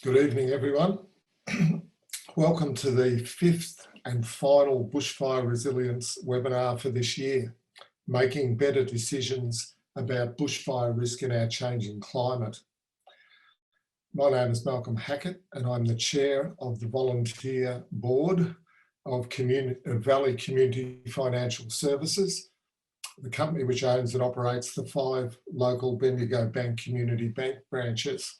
Good evening, everyone. Welcome to the fifth and final Bushfire Resilience webinar for this year, Making Better Decisions about Bushfire Risk in Our Changing Climate. My name is Malcolm Hackett and I'm the Chair of the Volunteer Board of Valley Community Financial Services, the company which owns and operates the 5 local Bendigo Bank community bank branches.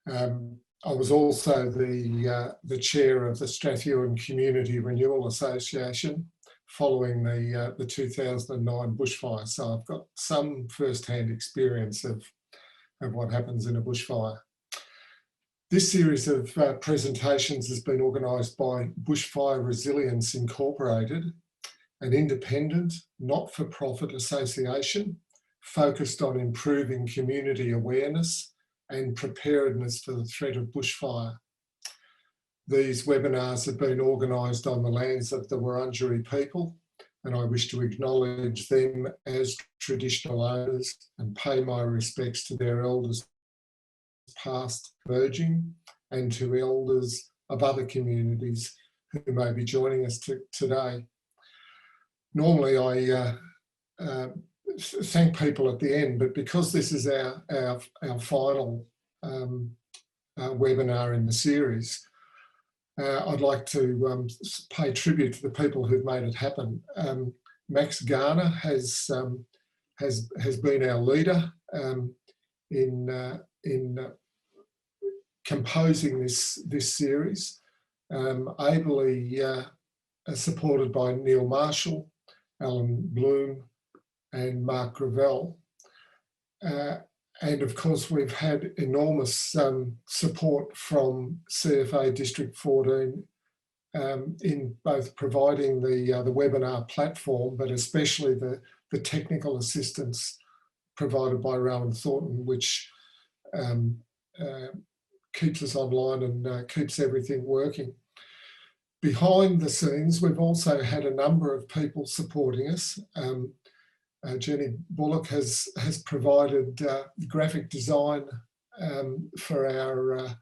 I was also the chair of the Strathewen Community Renewal Association following the 2009 bushfire. So I've got some first-hand experience of what happens in a bushfire. This series of presentations has been organised by Bushfire Resilience Incorporated, an independent, not-for-profit association focused on improving community awareness and preparedness for the threat of bushfire. These webinars have been organised on the lands of the Wurundjeri people, and I wish to acknowledge them as traditional owners and pay my respects to their elders past, emerging, and to elders of other communities who may be joining us today. Normally I thank people at the end, but because this is our final webinar in the series, I'd like to pay tribute to the people who've made it happen. Max Garner has been our leader in composing this series, ably supported by Neil Marshall, Alan Bloom, and Mark Gravel. And of course, we've had enormous support from CFA District 14 in both providing the webinar platform, but especially the technical assistance provided by Rowan Thornton, which keeps us online and keeps everything working. Behind the scenes, we've also had a number of people supporting us. Jenny Bullock has provided graphic design for our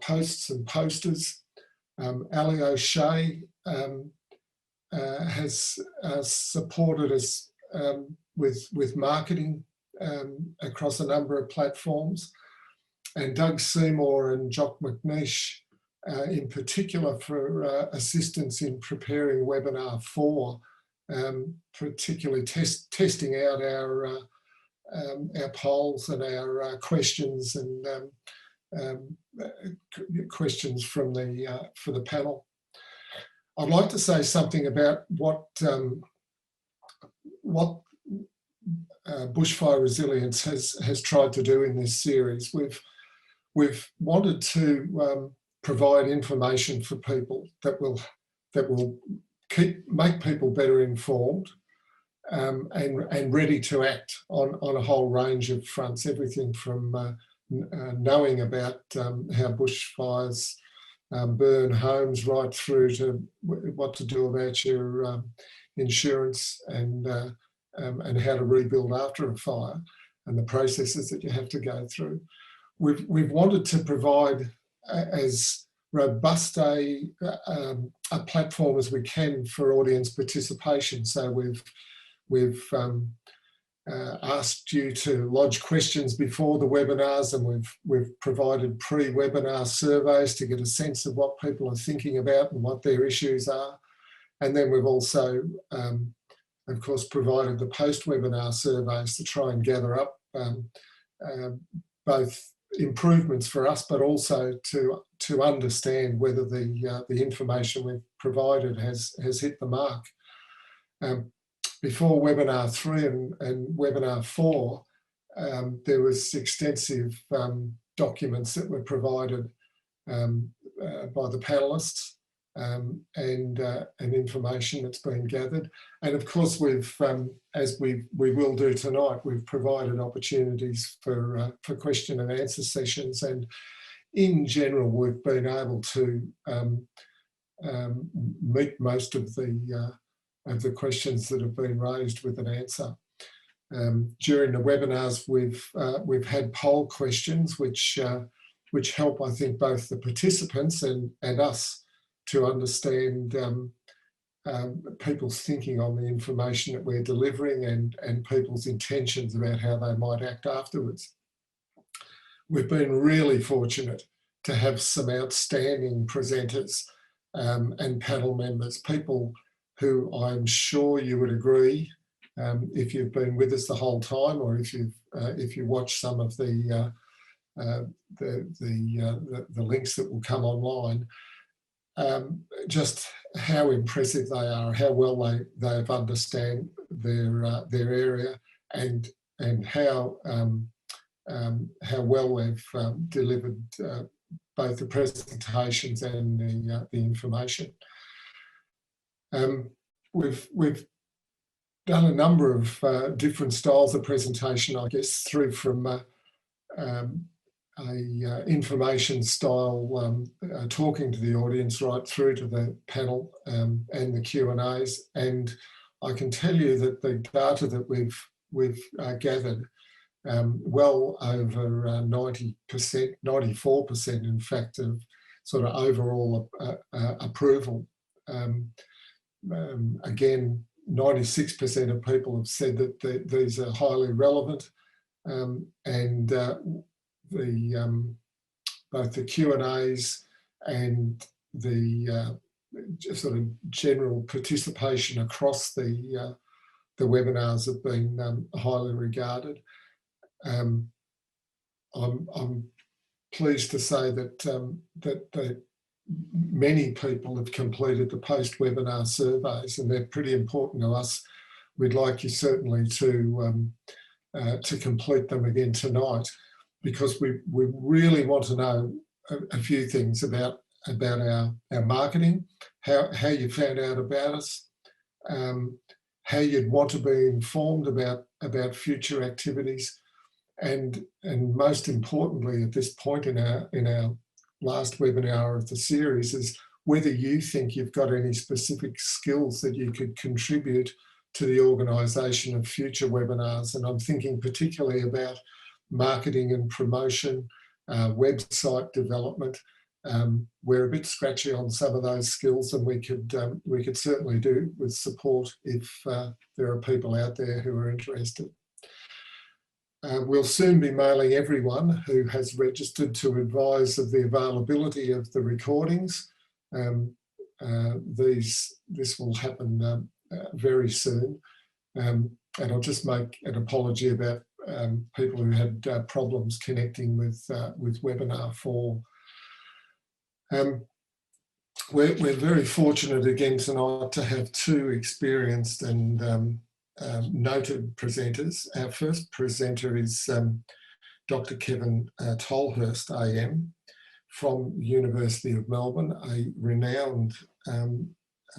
posts and posters. Ali O'Shea has supported us with marketing across a number of platforms, and Doug Seymour and Jock McNeish in particular for assistance in preparing webinar 4. Particularly testing out our polls and our questions and questions from for the panel. I'd like to say something about what Bushfire Resilience has tried to do in this series. We've wanted to provide information for people that will make people better informed and ready to act on a whole range of fronts, everything from knowing about how bushfires burn homes right through to what to do about your insurance and how to rebuild after a fire and the processes that you have to go through. We've wanted to provide as robust a platform as we can for audience participation. So we've asked you to lodge questions before the webinars, and we've provided pre-webinar surveys to get a sense of what people are thinking about and what their issues are. And then we've also, of course, provided the post-webinar surveys to try and gather up both improvements for us, but also to understand whether the information we've provided has hit the mark. Before webinar 3 and webinar 4, there was extensive documents that were provided by the panelists and information that's been gathered. And of course, we've, as we will do tonight, we've provided opportunities for question and answer sessions. And in general, we've been able to meet most of the questions that have been raised with an answer. During the webinars, we've had poll questions, which which help, I think, both the participants and us to understand people's thinking on the information that we're delivering and people's intentions about how they might act afterwards. We've been really fortunate to have some outstanding presenters and panel members, people who I'm sure you would agree, if you've been with us the whole time, or if you watch some of the links that will come online, just how impressive they are, how well they've understand their area, and how well they've delivered both the presentations and the information. We've done a number of different styles of presentation, I guess, through from information style, talking to the audience, right through to the panel and the Q&As. And I can tell you that the data that we've gathered, well over 90%, 94% in fact, of sort of overall approval. Again, 96% of people have said that these are highly relevant, and both the Q&As and the sort of general participation across the webinars have been highly regarded. I'm pleased to say that many people have completed the post-webinar surveys, and they're pretty important to us. We'd like you certainly to complete them again tonight, because we really want to know a few things about our marketing, how you found out about us, how you'd want to be informed about future activities, and most importantly at this point in our last webinar of the series, is whether you think you've got any specific skills that you could contribute to the organisation of future webinars. And I'm thinking particularly about marketing and promotion, website development. We're a bit scratchy on some of those skills, and we could certainly do with support if there are people out there who are interested. We'll soon be mailing everyone who has registered to advise of the availability of the recordings. This will happen very soon. And I'll just make an apology about people who had problems connecting with Webinar 4. We're very fortunate again tonight to have two experienced and noted presenters. Our first presenter is Dr. Kevin Tolhurst AM from University of Melbourne, a renowned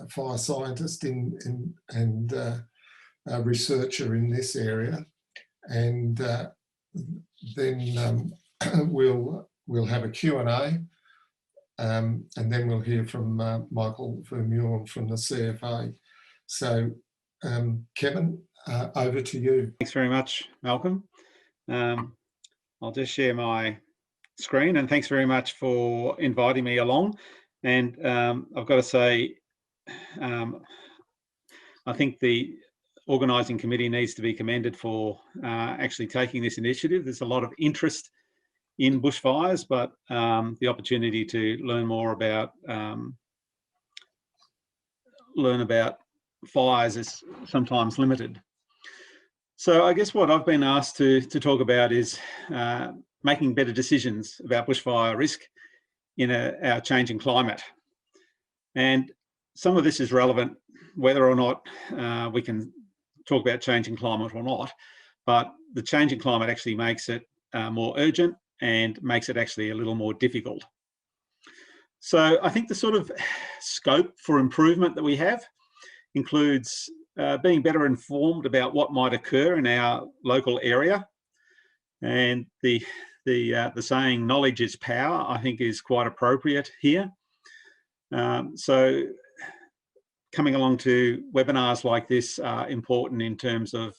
fire scientist and researcher in this area. And then we'll have a Q&A, and then we'll hear from Michael Vermeulen from the CFA. So Kevin, over to you. Thanks very much, Malcolm. I'll just share my screen, and thanks very much for inviting me along. And I've got to say, I think the organising committee needs to be commended for actually taking this initiative. There's a lot of interest in bushfires, but the opportunity to learn more about fires is sometimes limited. So I guess what I've been asked to talk about is making better decisions about bushfire risk in our changing climate. And some of this is relevant whether or not we can talk about changing climate or not, but the changing climate actually makes it more urgent and makes it actually a little more difficult. So I think the sort of scope for improvement that we have includes being better informed about what might occur in our local area. And the saying knowledge is power, I think, is quite appropriate here. So coming along to webinars like this are important in terms of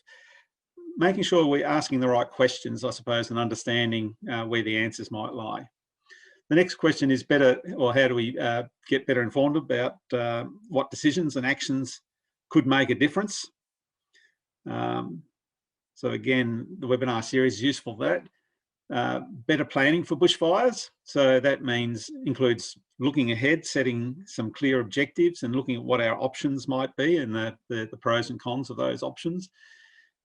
making sure we're asking the right questions, I suppose, and understanding where the answers might lie. The next question is better, or how do we get better informed about what decisions and actions could make a difference? So again, the webinar series is useful for that. Better planning for bushfires. So that includes looking ahead, setting some clear objectives and looking at what our options might be and the pros and cons of those options.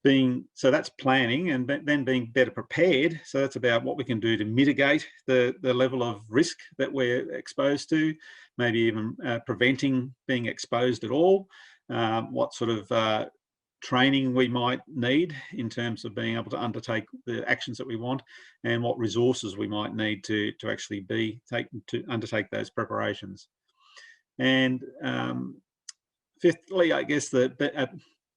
So that's planning, and then being better prepared. So that's about what we can do to mitigate the level of risk that we're exposed to, maybe even preventing being exposed at all. What sort of training we might need in terms of being able to undertake the actions that we want, and what resources we might need to actually undertake those preparations. And fifthly, I guess the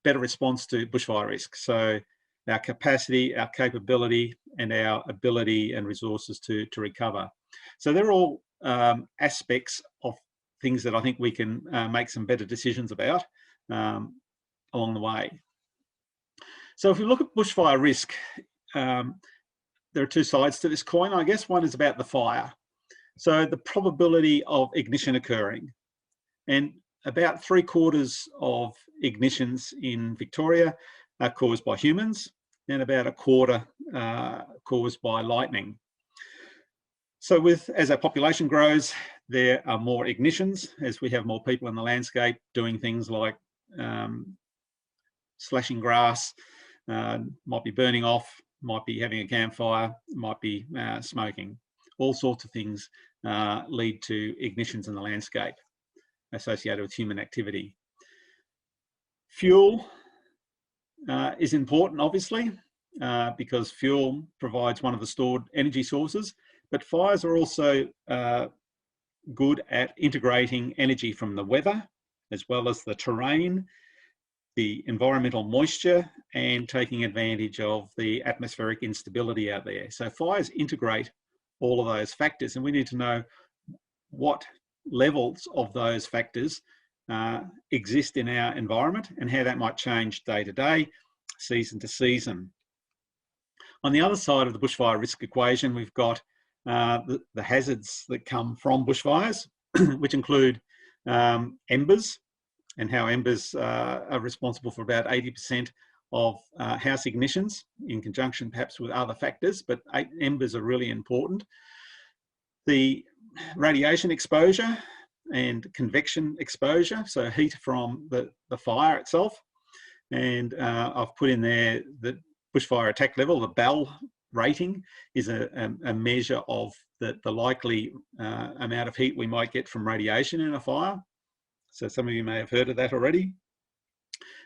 better response to bushfire risk. So our capacity, our capability, and our ability and resources to recover. So they're all aspects of things that I think we can make some better decisions about along the way. So if we look at bushfire risk, there are two sides to this coin, I guess. One is about the fire. So the probability of ignition occurring. And about 3/4 of ignitions in Victoria are caused by humans, and about 1/4 caused by lightning. So as our population grows, there are more ignitions as we have more people in the landscape doing things like slashing grass, might be burning off, might be having a campfire, might be smoking. All sorts of things lead to ignitions in the landscape associated with human activity. Fuel is important, obviously, because fuel provides one of the stored energy sources, but fires are also good at integrating energy from the weather, as well as the terrain, the environmental moisture, and taking advantage of the atmospheric instability out there. So fires integrate all of those factors, and we need to know what levels of those factors exist in our environment and how that might change day to day, season to season. On the other side of the bushfire risk equation, we've got the hazards that come from bushfires, which include embers, and how embers are responsible for about 80% of house ignitions, in conjunction perhaps with other factors, but embers are really important. The radiation exposure and convection exposure, so heat from the fire itself. And I've put in there the bushfire attack level, the BAL rating is a measure of the likely amount of heat we might get from radiation in a fire. So some of you may have heard of that already.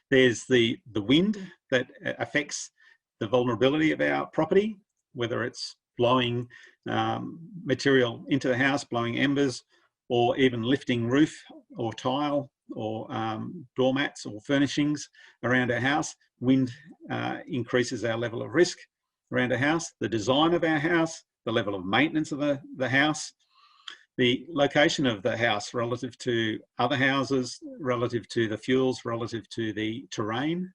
There's the wind that affects the vulnerability of our property, whether it's blowing material into the house, blowing embers, or even lifting roof or tile or doormats or furnishings around our house. Wind increases our level of risk around our house, the design of our house, the level of maintenance of the house, the location of the house relative to other houses, relative to the fuels, relative to the terrain,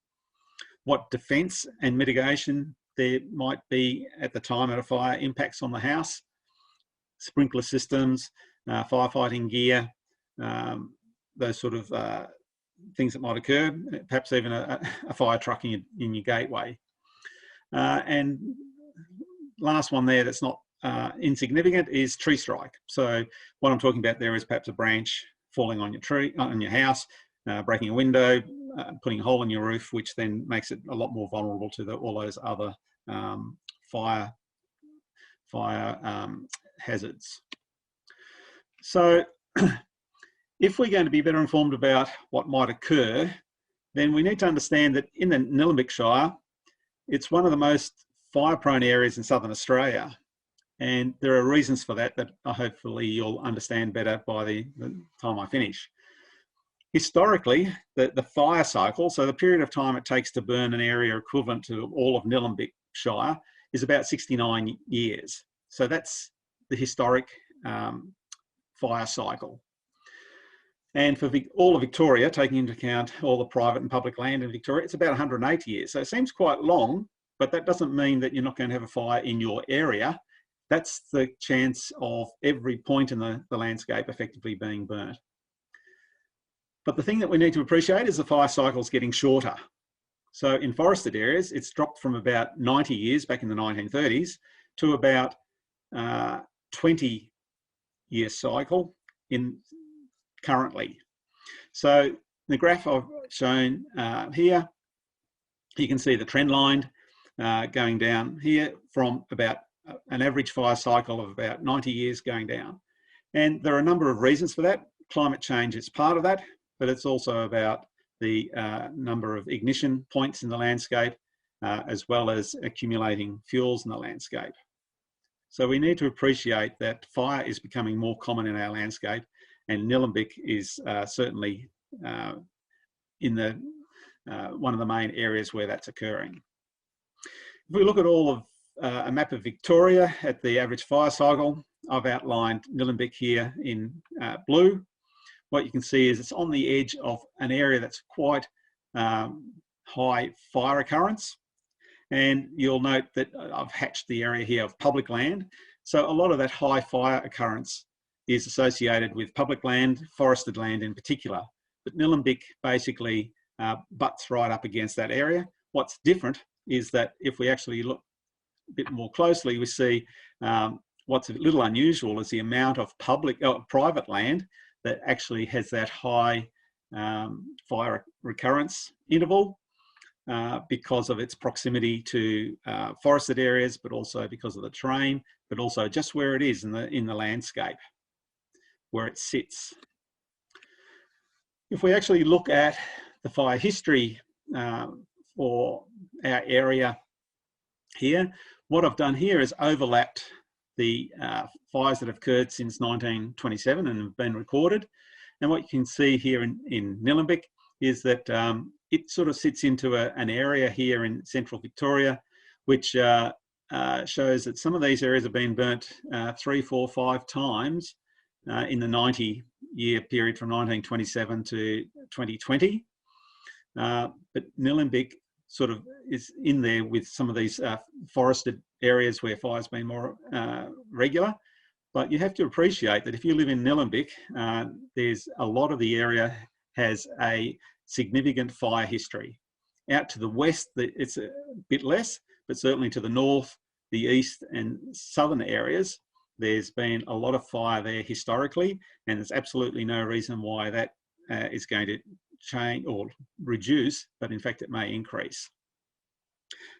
what defence and mitigation there might be at the time of a fire impacts on the house, sprinkler systems, firefighting gear, those sort of things that might occur, perhaps even a fire truck in your gateway. And last one there that's not insignificant is tree strike. So what I'm talking about there is perhaps a branch falling on your tree, on your house, breaking a window, putting a hole in your roof, which then makes it a lot more vulnerable to all those other fire hazards. So if we're going to be better informed about what might occur, then we need to understand that in the Nillumbik Shire, it's one of the most fire-prone areas in southern Australia. And there are reasons for that hopefully you'll understand better by the time I finish. Historically, the fire cycle, so the period of time it takes to burn an area equivalent to all of Nillumbik Shire, is about 69 years. So that's the historic fire cycle. And for all of Victoria, taking into account all the private and public land in Victoria, it's about 180 years. So it seems quite long, but that doesn't mean that you're not going to have a fire in your area that's the chance of every point in the landscape effectively being burnt. But the thing that we need to appreciate is the fire cycle is getting shorter. So in forested areas, it's dropped from about 90 years back in the 1930s to about 20-year cycle currently. So the graph I've shown here, you can see the trend line going down here from about an average fire cycle of about 90 years going down. And there are a number of reasons for that. Climate change is part of that, but it's also about the number of ignition points in the landscape, as well as accumulating fuels in the landscape. So we need to appreciate that fire is becoming more common in our landscape, and Nillumbik is certainly in the one of the main areas where that's occurring. If we look at all of a map of Victoria at the average fire cycle, I've outlined Nillumbik here in blue. What you can see is it's on the edge of an area that's quite high fire occurrence. And you'll note that I've hatched the area here of public land. So a lot of that high fire occurrence is associated with public land, forested land in particular. But Nillumbik basically butts right up against that area. What's different is that if we actually look a bit more closely, we see what's a little unusual is the amount of private land that actually has that high fire recurrence interval because of its proximity to forested areas, but also because of the terrain, but also just where it is in the landscape, where it sits. If we actually look at the fire history for our area here, what I've done here is overlapped the fires that have occurred since 1927 and have been recorded. And what you can see here in Nillumbik is that it sort of sits into an area here in central Victoria, which shows that some of these areas have been burnt 3, 4, 5 times in the 90-year period from 1927 to 2020. But Nillumbik sort of is in there with some of these forested areas where fire's been more regular. But you have to appreciate that if you live in Nillumbik, there's a lot of the area has a significant fire history. Out to the west, it's a bit less, but certainly to the north, the east and southern areas, there's been a lot of fire there historically, and there's absolutely no reason why that is going to change or reduce, but in fact it may increase.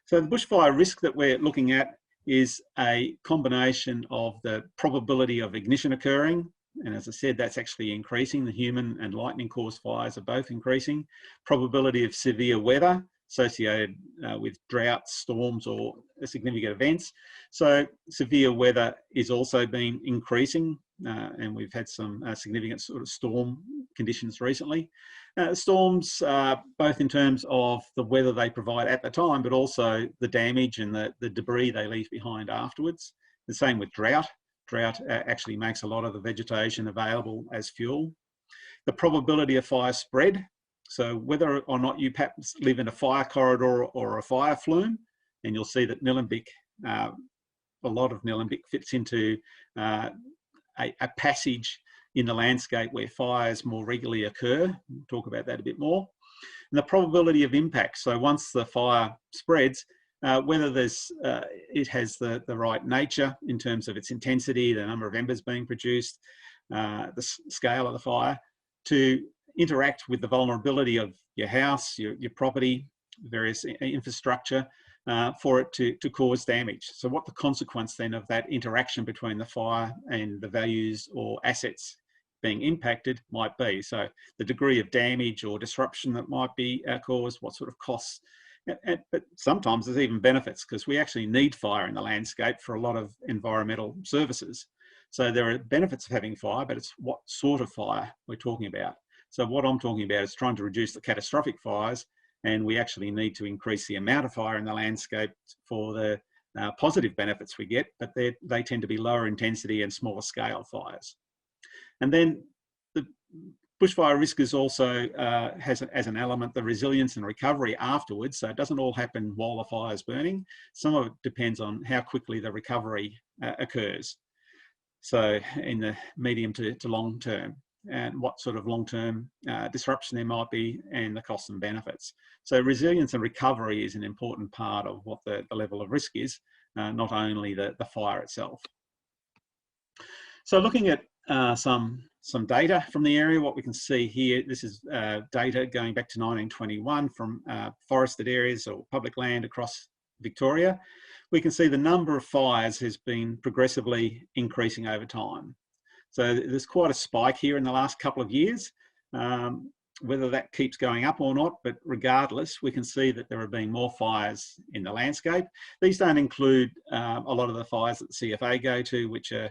So the bushfire risk that we're looking at is a combination of the probability of ignition occurring, and as I said, that's actually increasing. The human and lightning caused fires are both increasing. Probability of severe weather associated with droughts, storms or significant events. So severe weather is also been increasing, and we've had some significant sort of storm conditions recently. Storms, both in terms of the weather they provide at the time, but also the damage and the debris they leave behind afterwards. The same with drought. Drought actually makes a lot of the vegetation available as fuel. The probability of fire spread. So whether or not you perhaps live in a fire corridor or a fire flume, and you'll see that Nillumbik, a lot of Nillumbik fits into a passage in the landscape where fires more regularly occur. We'll talk about that a bit more. And the probability of impact. So once the fire spreads, whether it has the right nature in terms of its intensity, the number of embers being produced, the scale of the fire, to interact with the vulnerability of your house, your property, various infrastructure, for it to cause damage. So what the consequence then of that interaction between the fire and the values or assets being impacted might be. So the degree of damage or disruption that might be caused, what sort of costs. But sometimes there's even benefits, because we actually need fire in the landscape for a lot of environmental services. So there are benefits of having fire, but it's what sort of fire we're talking about. So what I'm talking about is trying to reduce the catastrophic fires, and we actually need to increase the amount of fire in the landscape for the positive benefits we get, but they tend to be lower intensity and smaller scale fires. And then the bushfire risk is also has as an element the resilience and recovery afterwards. So it doesn't all happen while the fire is burning. Some of it depends on how quickly the recovery occurs. So in the medium to long term, and what sort of long-term disruption there might be, and the costs and benefits. So resilience and recovery is an important part of what the level of risk is, not only the fire itself. So looking at some data from the area, what we can see here, this is data going back to 1921 from forested areas or public land across Victoria. We can see the number of fires has been progressively increasing over time. So there's quite a spike here in the last couple of years, whether that keeps going up or not, but regardless, we can see that there have been more fires in the landscape. These don't include a lot of the fires that the CFA go to, which are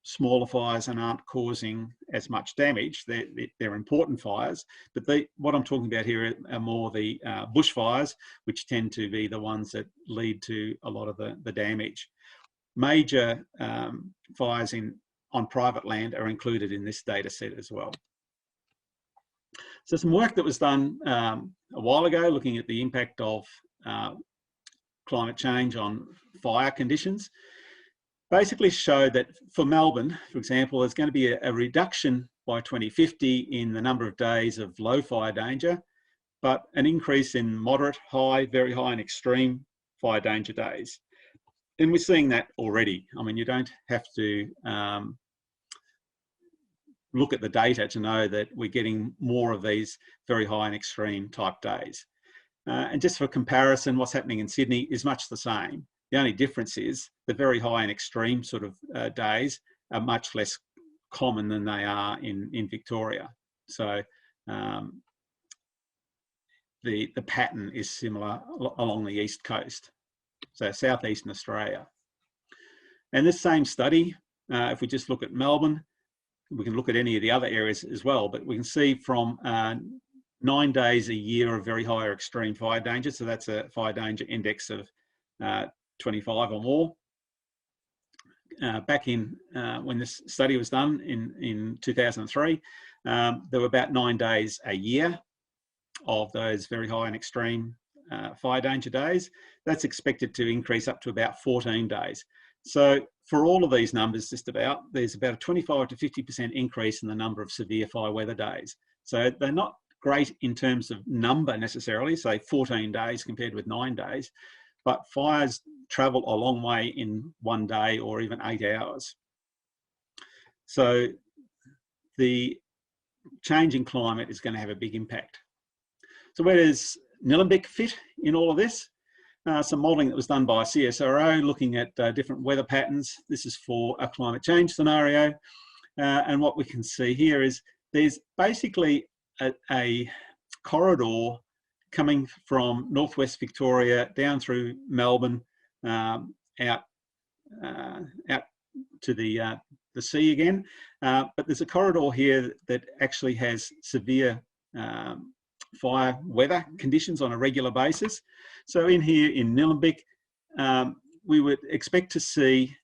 smaller fires and aren't causing as much damage. They're important fires, but what I'm talking about here are more the bushfires, which tend to be the ones that lead to a lot of the damage. Major fires on private land are included in this data set as well. So some work that was done a while ago looking at the impact of climate change on fire conditions basically showed that for Melbourne, for example, there's going to be a reduction by 2050 in the number of days of low fire danger, but an increase in moderate, high, very high and extreme fire danger days. And we're seeing that already. I mean, you don't have to look at the data to know that we're getting more of these very high and extreme type days. And just for comparison, what's happening in Sydney is much the same. The only difference is the very high and extreme sort of days are much less common than they are in Victoria. So the pattern is similar along the east coast. So southeastern Australia. And this same study, if we just look at Melbourne, we can look at any of the other areas as well, but we can see from 9 days a year of very high or extreme fire danger. So that's a fire danger index of 25 or more. Back in when this study was done in 2003, there were about 9 days a year of those very high and extreme fire danger days. That's expected to increase up to about 14 days. So for all of these numbers, there's about a 25 to 50% increase in the number of severe fire weather days. So they're not great in terms of number necessarily, say 14 days compared with 9 days, but fires travel a long way in 1 day or even 8 hours. So the changing climate is going to have a big impact. So where does Nillumbik fit in all of this? Some modelling that was done by CSIRO looking at different weather patterns. This is for a climate change scenario. And what we can see here is there's basically a corridor coming from northwest Victoria down through Melbourne, out to the sea again. But there's a corridor here that actually has severe fire weather conditions on a regular basis. So in here in Nillumbik, we would expect to see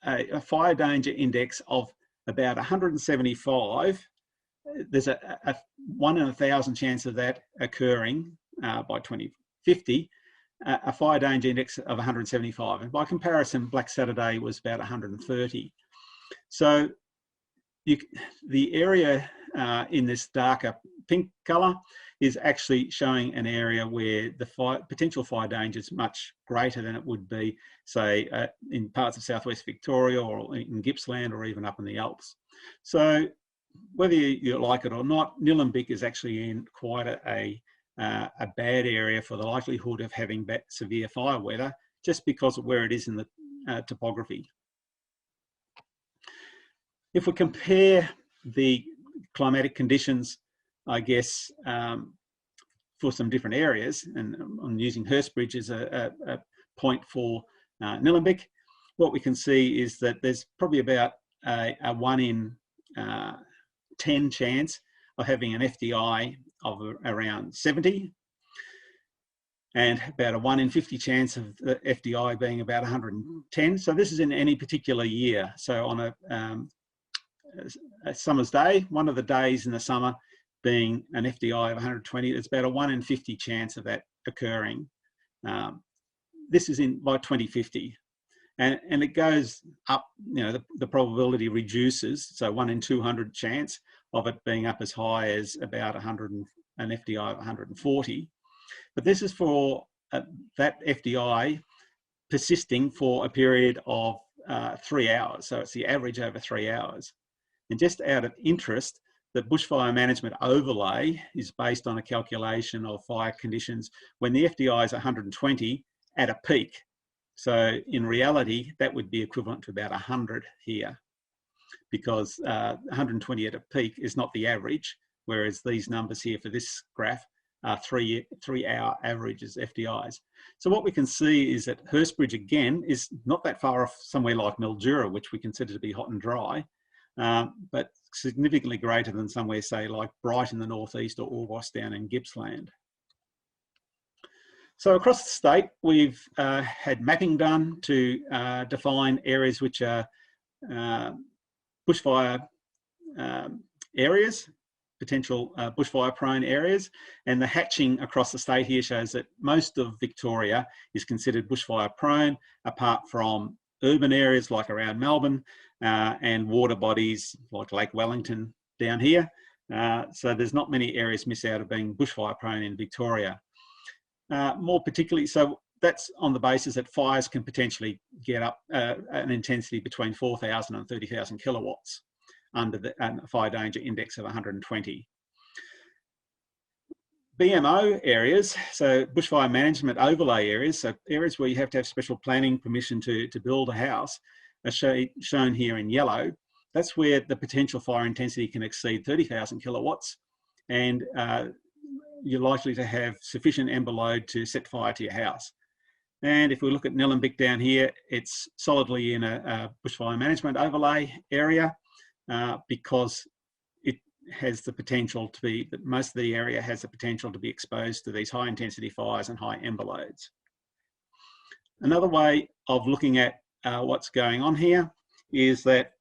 a fire danger index of about 175. There's a 1 in 1,000 chance of that occurring by 2050, a fire danger index of 175. And by comparison, Black Saturday was about 130. So the area in this darker pink colour is actually showing an area where the potential fire danger is much greater than it would be, say, in parts of southwest Victoria or in Gippsland or even up in the Alps. So whether you like it or not, Nillumbik is actually in quite a bad area for the likelihood of having severe fire weather, just because of where it is in the topography. If we compare the climatic conditions, I guess, for some different areas, and I'm using Hurstbridge as a point for Nillumbik, what we can see is that there's probably about a 1 in 10 chance of having an FDI of around 70, and about a 1 in 50 chance of the FDI being about 110. So this is in any particular year. So on a summer's day, one of the days in the summer being an FDI of 120, it's about a 1 in 50 chance of that occurring. this is by 2050. And it goes up, you know, the probability reduces. So 1 in 200 chance of it being up as high as about 100 an FDI of 140. But this is for that FDI persisting for a period of 3 hours. So it's the average over 3 hours. And just out of interest, the bushfire management overlay is based on a calculation of fire conditions when the FDI is 120 at a peak. So in reality, that would be equivalent to about 100 here, because 120 at a peak is not the average, whereas these numbers here for this graph are 3 hour averages FDIs. So what we can see is that Hurstbridge again is not that far off somewhere like Mildura, which we consider to be hot and dry, but significantly greater than somewhere, say, like Bright in the northeast or Orbost down in Gippsland. So across the state, we've had mapping done to define areas which are bushfire areas, potential bushfire prone areas, and the hatching across the state here shows that most of Victoria is considered bushfire prone, apart from urban areas like around Melbourne and water bodies like Lake Wellington down here. So there's not many areas miss out of being bushfire prone in Victoria. More particularly, so that's on the basis that fires can potentially get up an intensity between 4,000 and 30,000 kilowatts under the fire danger index of 120. BMO areas, so bushfire management overlay areas, so areas where you have to have special planning permission to build a house, are shown here in yellow. That's where the potential fire intensity can exceed 30,000 kilowatts, and you're likely to have sufficient ember load to set fire to your house. And if we look at Nillumbik down here, it's solidly in a bushfire management overlay area because it has the potential to be, most of the area has the potential to be exposed to these high intensity fires and high ember loads. Another way of looking at what's going on here is that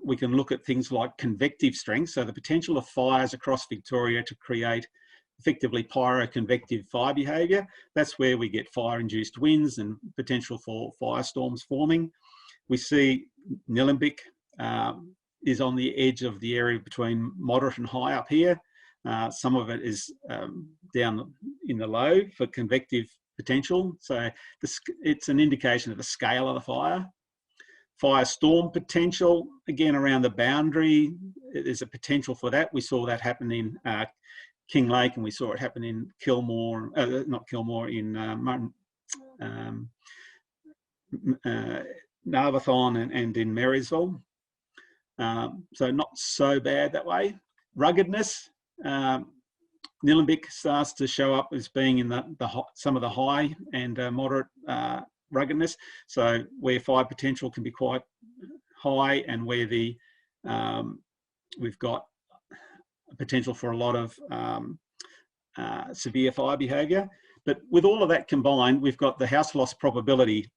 we can look at things like convective strength, so the potential of fires across Victoria to create effectively pyroconvective fire behaviour. That's where we get fire-induced winds and potential for firestorms forming. We see Nillumbik is on the edge of the area between moderate and high up here. Some of it is down in the low for convective potential. So it's an indication of the scale of the fire. Firestorm potential, again, around the boundary, there's a potential for that. We saw that happen in King Lake, and we saw it happen in Kilmore, not Kilmore, in Narvathon and in Marysville. So not so bad that way. Ruggedness, Nillumbik starts to show up as being in some of the high and moderate ruggedness. So where fire potential can be quite high, and where we've got potential for a lot of severe fire behaviour. But with all of that combined, we've got the house loss probability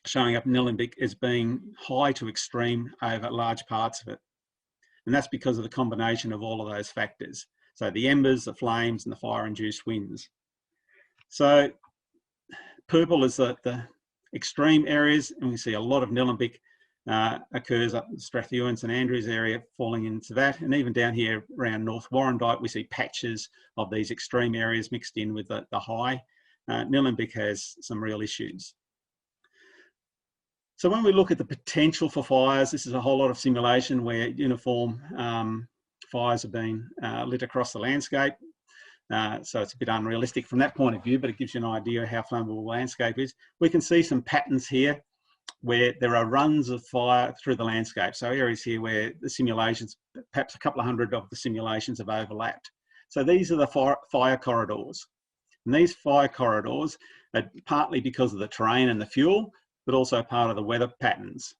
showing up in Nillumbik as being high to extreme over large parts of it. And that's because of the combination of all of those factors. So the embers, the flames, and the fire-induced winds. So purple is the extreme areas, and we see a lot of Nillumbik occurs up in Strathewen, St Andrews area falling into that. And even down here around North Warrandyte, we see patches of these extreme areas mixed in with the high. Nillumbik has some real issues. So when we look at the potential for fires, this is a whole lot of simulation where uniform fires are being lit across the landscape. So it's a bit unrealistic from that point of view, but it gives you an idea of how flammable the landscape is. We can see some patterns here where there are runs of fire through the landscape. So areas here where the simulations, perhaps a couple of hundred of the simulations have overlapped. So these are the fire corridors. And these fire corridors are partly because of the terrain and the fuel, but also part of the weather patterns.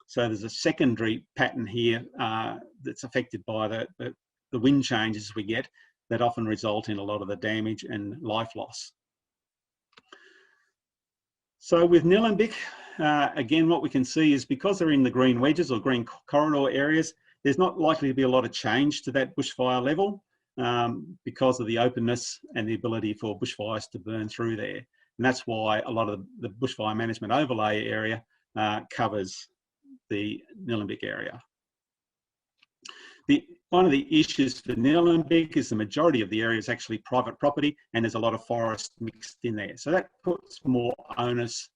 So there's a secondary pattern here that's affected by the wind changes we get that often result in a lot of the damage and life loss. So with Nillumbik, again, what we can see is because they're in the green wedges or green corridor areas, there's not likely to be a lot of change to that bushfire level because of the openness and the ability for bushfires to burn through there. And that's why a lot of the bushfire management overlay area covers the Nillumbik area. One of the issues for Nillumbik is the majority of the area is actually private property, and there's a lot of forest mixed in there. So that puts more onus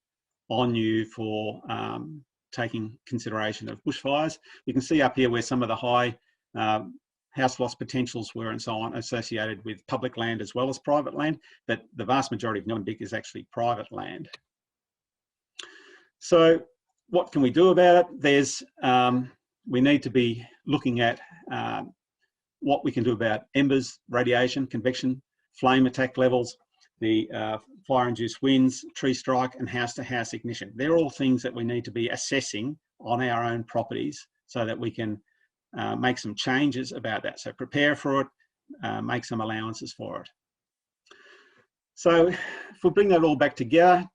on you for taking consideration of bushfires. You can see up here where some of the high house loss potentials were and so on associated with public land as well as private land, but the vast majority of Nillumbik is actually private land. So what can we do about it? We need to be looking at what we can do about embers, radiation, convection, flame attack levels, the fire-induced winds, tree strike, and house-to-house ignition. They're all things that we need to be assessing on our own properties so that we can make some changes about that. So prepare for it, make some allowances for it. So if we bring that all back together,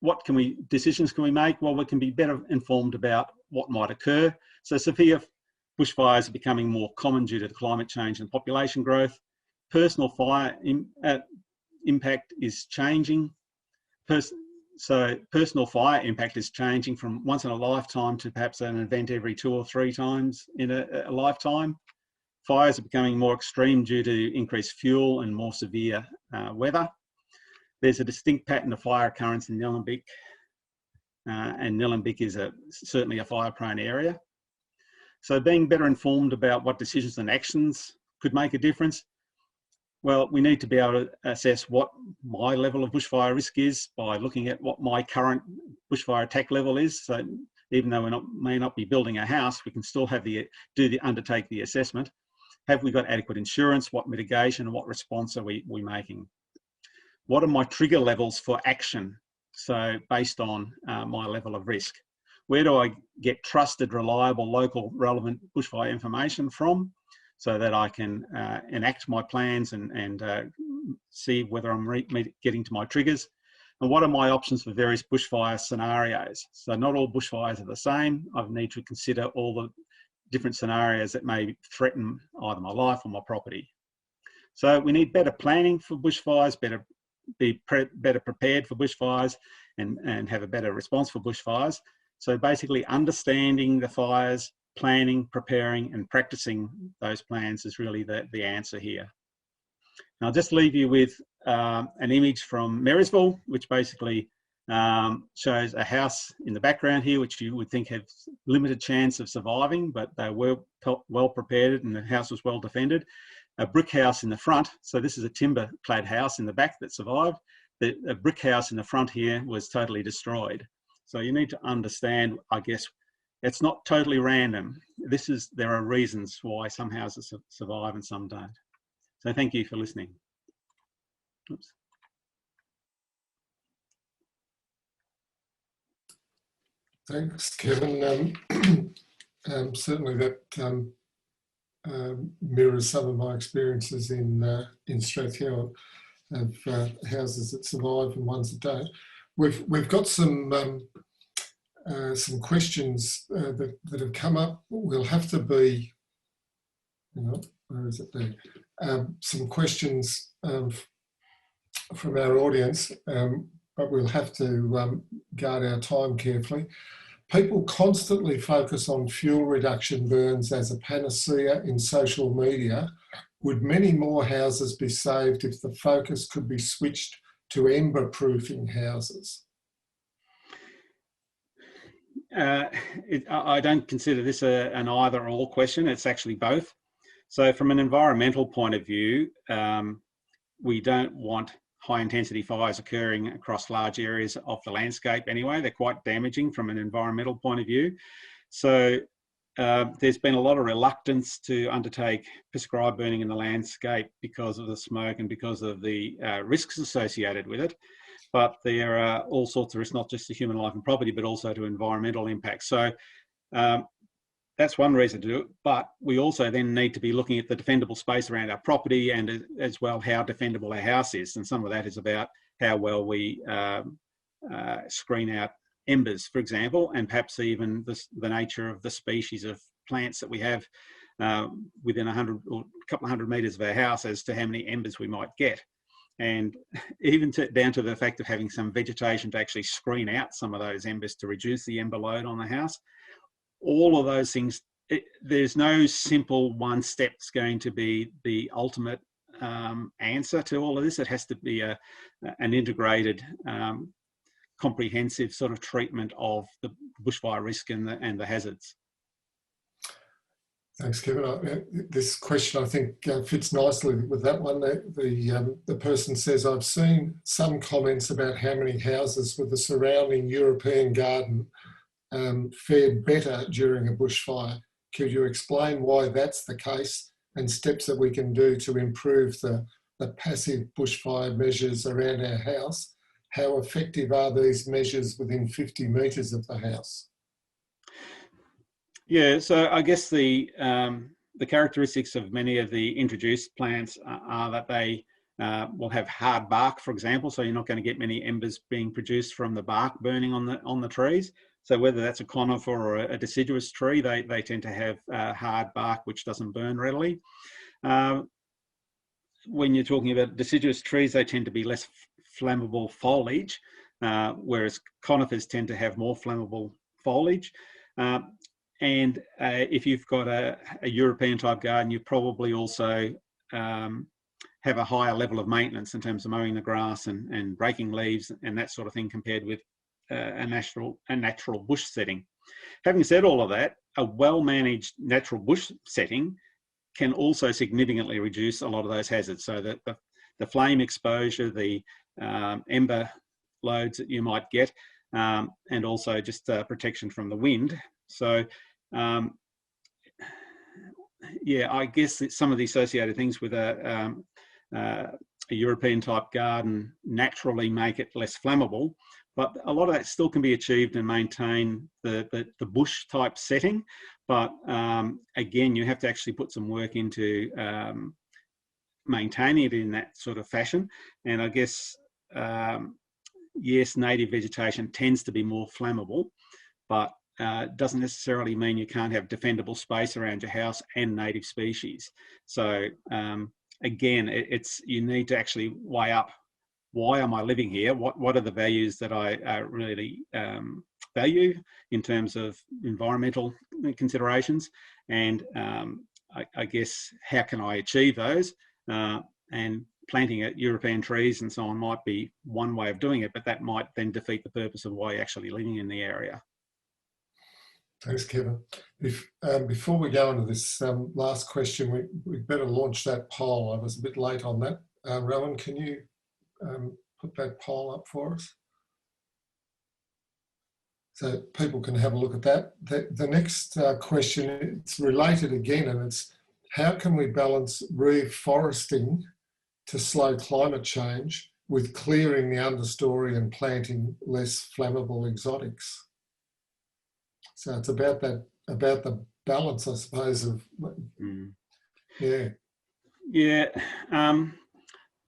what decisions can we make? Well, we can be better informed about what might occur. So severe bushfires are becoming more common due to the climate change and population growth. Personal fire impact is changing. So personal fire impact is changing from once in a lifetime to perhaps an event every 2 or 3 times in a lifetime. Fires are becoming more extreme due to increased fuel and more severe weather. There's a distinct pattern of fire occurrence in Nillumbik, and Nillumbik is certainly a fire-prone area. So being better informed about what decisions and actions could make a difference, well, we need to be able to assess what my level of bushfire risk is by looking at what my current bushfire attack level is. So even though we may not be building a house, we can still have undertake the assessment. Have we got adequate insurance? What mitigation and what response are we making? What are my trigger levels for action? So based on my level of risk, where do I get trusted, reliable, local, relevant bushfire information from so that I can enact my plans and see whether I'm getting to my triggers? And what are my options for various bushfire scenarios? So not all bushfires are the same. I need to consider all the different scenarios that may threaten either my life or my property. So we need better planning for bushfires, better prepared for bushfires, and have a better response for bushfires. So basically understanding the fires, planning, preparing, and practicing those plans is really the answer here. And I'll just leave you with an image from Marysville, which basically shows a house in the background here, which you would think have limited chance of surviving, but they were well prepared and the house was well defended. A brick house in the front, so this is a timber-clad house in the back that survived. A brick house in the front here was totally destroyed. So you need to understand, I guess, it's not totally random. There are reasons why some houses survive and some don't. So thank you for listening. Oops. Thanks, Kevin. Certainly that mirrors some of my experiences in Strathfield of houses that survive and ones that don't. We've got some questions that have come up. We'll have to be, where is it there? Some questions from our audience, but we'll have to guard our time carefully. People constantly focus on fuel reduction burns as a panacea in social media. Would many more houses be saved if the focus could be switched to ember-proofing houses? I don't consider this an either-or question. It's actually both. So from an environmental point of view, we don't want high-intensity fires occurring across large areas of the landscape anyway. They're quite damaging from an environmental point of view. So there's been a lot of reluctance to undertake prescribed burning in the landscape because of the smoke and because of the risks associated with it. But there are all sorts of risks, not just to human life and property, but also to environmental impacts. So that's one reason to do it. But we also then need to be looking at the defendable space around our property and as well how defendable our house is. And some of that is about how well we screen out embers, for example, and perhaps even the nature of the species of plants that we have within 100 or a couple of 100 metres of our house as to how many embers we might get. and even down to the fact of having some vegetation to actually screen out some of those embers to reduce the ember load on the house. All of those things, there's no simple one step that's going to be the ultimate answer to all of this. It has to be an integrated, comprehensive sort of treatment of the bushfire risk and the hazards. Thanks, Kevin. This question, I think, fits nicely with that one. The person says, I've seen some comments about how many houses with the surrounding European garden fared better during a bushfire. Could you explain why that's the case and steps that we can do to improve the passive bushfire measures around our house? How effective are these measures within 50 metres of the house? Yeah, so I guess the characteristics of many of the introduced plants are that they will have hard bark, for example, so you're not going to get many embers being produced from the bark burning on the trees. So whether that's a conifer or a deciduous tree, they tend to have hard bark which doesn't burn readily. When you're talking about deciduous trees, they tend to be less flammable foliage, whereas conifers tend to have more flammable foliage. And if you've got a European type garden, you probably also have a higher level of maintenance in terms of mowing the grass and raking leaves and that sort of thing compared with a natural bush setting. Having said all of that, a well-managed natural bush setting can also significantly reduce a lot of those hazards. So that the flame exposure, the ember loads that you might get, and also just protection from the wind. So yeah, I guess that some of the associated things with a European type garden naturally make it less flammable, but a lot of that still can be achieved and maintain the bush type setting. But again, you have to actually put some work into maintaining it in that sort of fashion. And I guess, yes, native vegetation tends to be more flammable, but doesn't necessarily mean you can't have defendable space around your house and native species. So again, you need to actually weigh up, why am I living here? What are the values that I really value in terms of environmental considerations? And I guess, how can I achieve those? And planting European trees and so on might be one way of doing it, but that might then defeat the purpose of why you're actually living in the area. Thanks, Kevin. Before we go into this last question, we better launch that poll. I was a bit late on that. Rowan, can you put that poll up for us? So people can have a look at that. The next question, it's related again, and it's how can we balance reforesting to slow climate change with clearing the understory and planting less flammable exotics? So it's about the balance, I suppose, of yeah. Yeah, I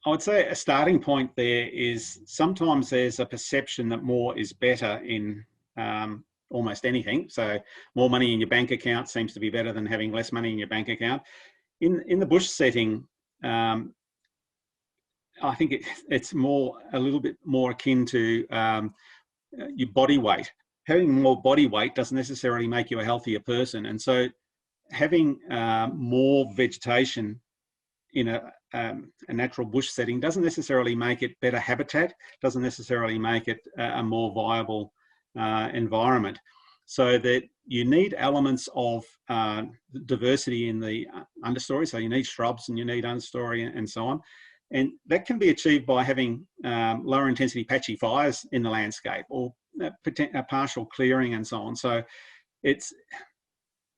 would say a starting point there is sometimes there's a perception that more is better in almost anything. So more money in your bank account seems to be better than having less money in your bank account. In the bush setting, I think it's a little bit more akin to your body weight. Having more body weight doesn't necessarily make you a healthier person. And so having more vegetation in a natural bush setting doesn't necessarily make it better habitat, doesn't necessarily make it a more viable environment. So that you need elements of diversity in the understory. So you need shrubs and you need understory and so on. And that can be achieved by having lower intensity patchy fires in the landscape, or a partial clearing and so on. So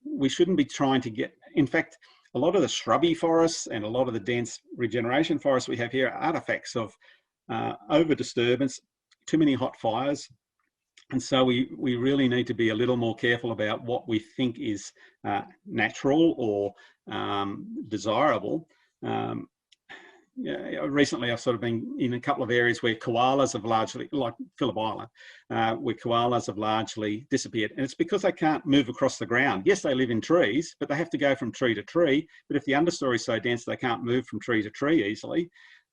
we shouldn't be trying to get, in fact, a lot of the shrubby forests and a lot of the dense regeneration forests we have here are artifacts of over disturbance, too many hot fires. And so we really need to be a little more careful about what we think is natural or desirable. Yeah, recently I've sort of been in a couple of areas where koalas have largely, like Phillip Island, where koalas have largely disappeared. And it's because they can't move across the ground. Yes, they live in trees, but they have to go from tree to tree. But if the understory is so dense, they can't move from tree to tree easily.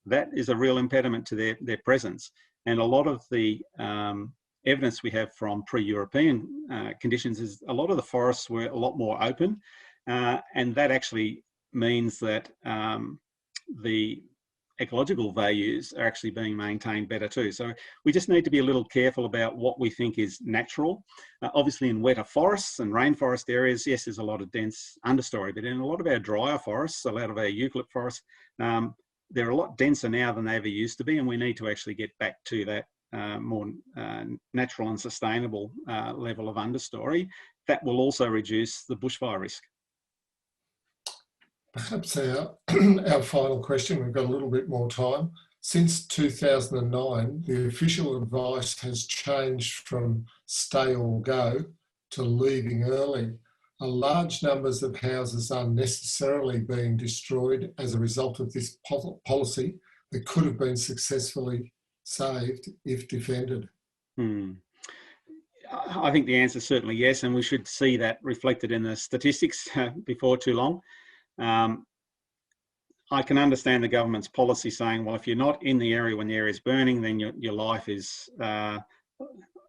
that is a real impediment to their presence. And a lot of the evidence we have from pre-European conditions is a lot of the forests were a lot more open, and that actually means that the ecological values are actually being maintained better too. So we just need to be a little careful about what we think is natural. Obviously in wetter forests and rainforest areas, yes, there's a lot of dense understory, but in a lot of our drier forests, a lot of our eucalypt forests, they're a lot denser now than they ever used to be, and we need to actually get back to that more natural and sustainable level of understory. That will also reduce the bushfire risk. Perhaps our final question, we've got a little bit more time. Since 2009, the official advice has changed from stay or go to leaving early. Are large numbers of houses unnecessarily being destroyed as a result of this policy that could have been successfully saved if defended? I think the answer is certainly yes, and we should see that reflected in the statistics before too long. I can understand the government's policy saying, well, if you're not in the area when the area is burning, then your life is a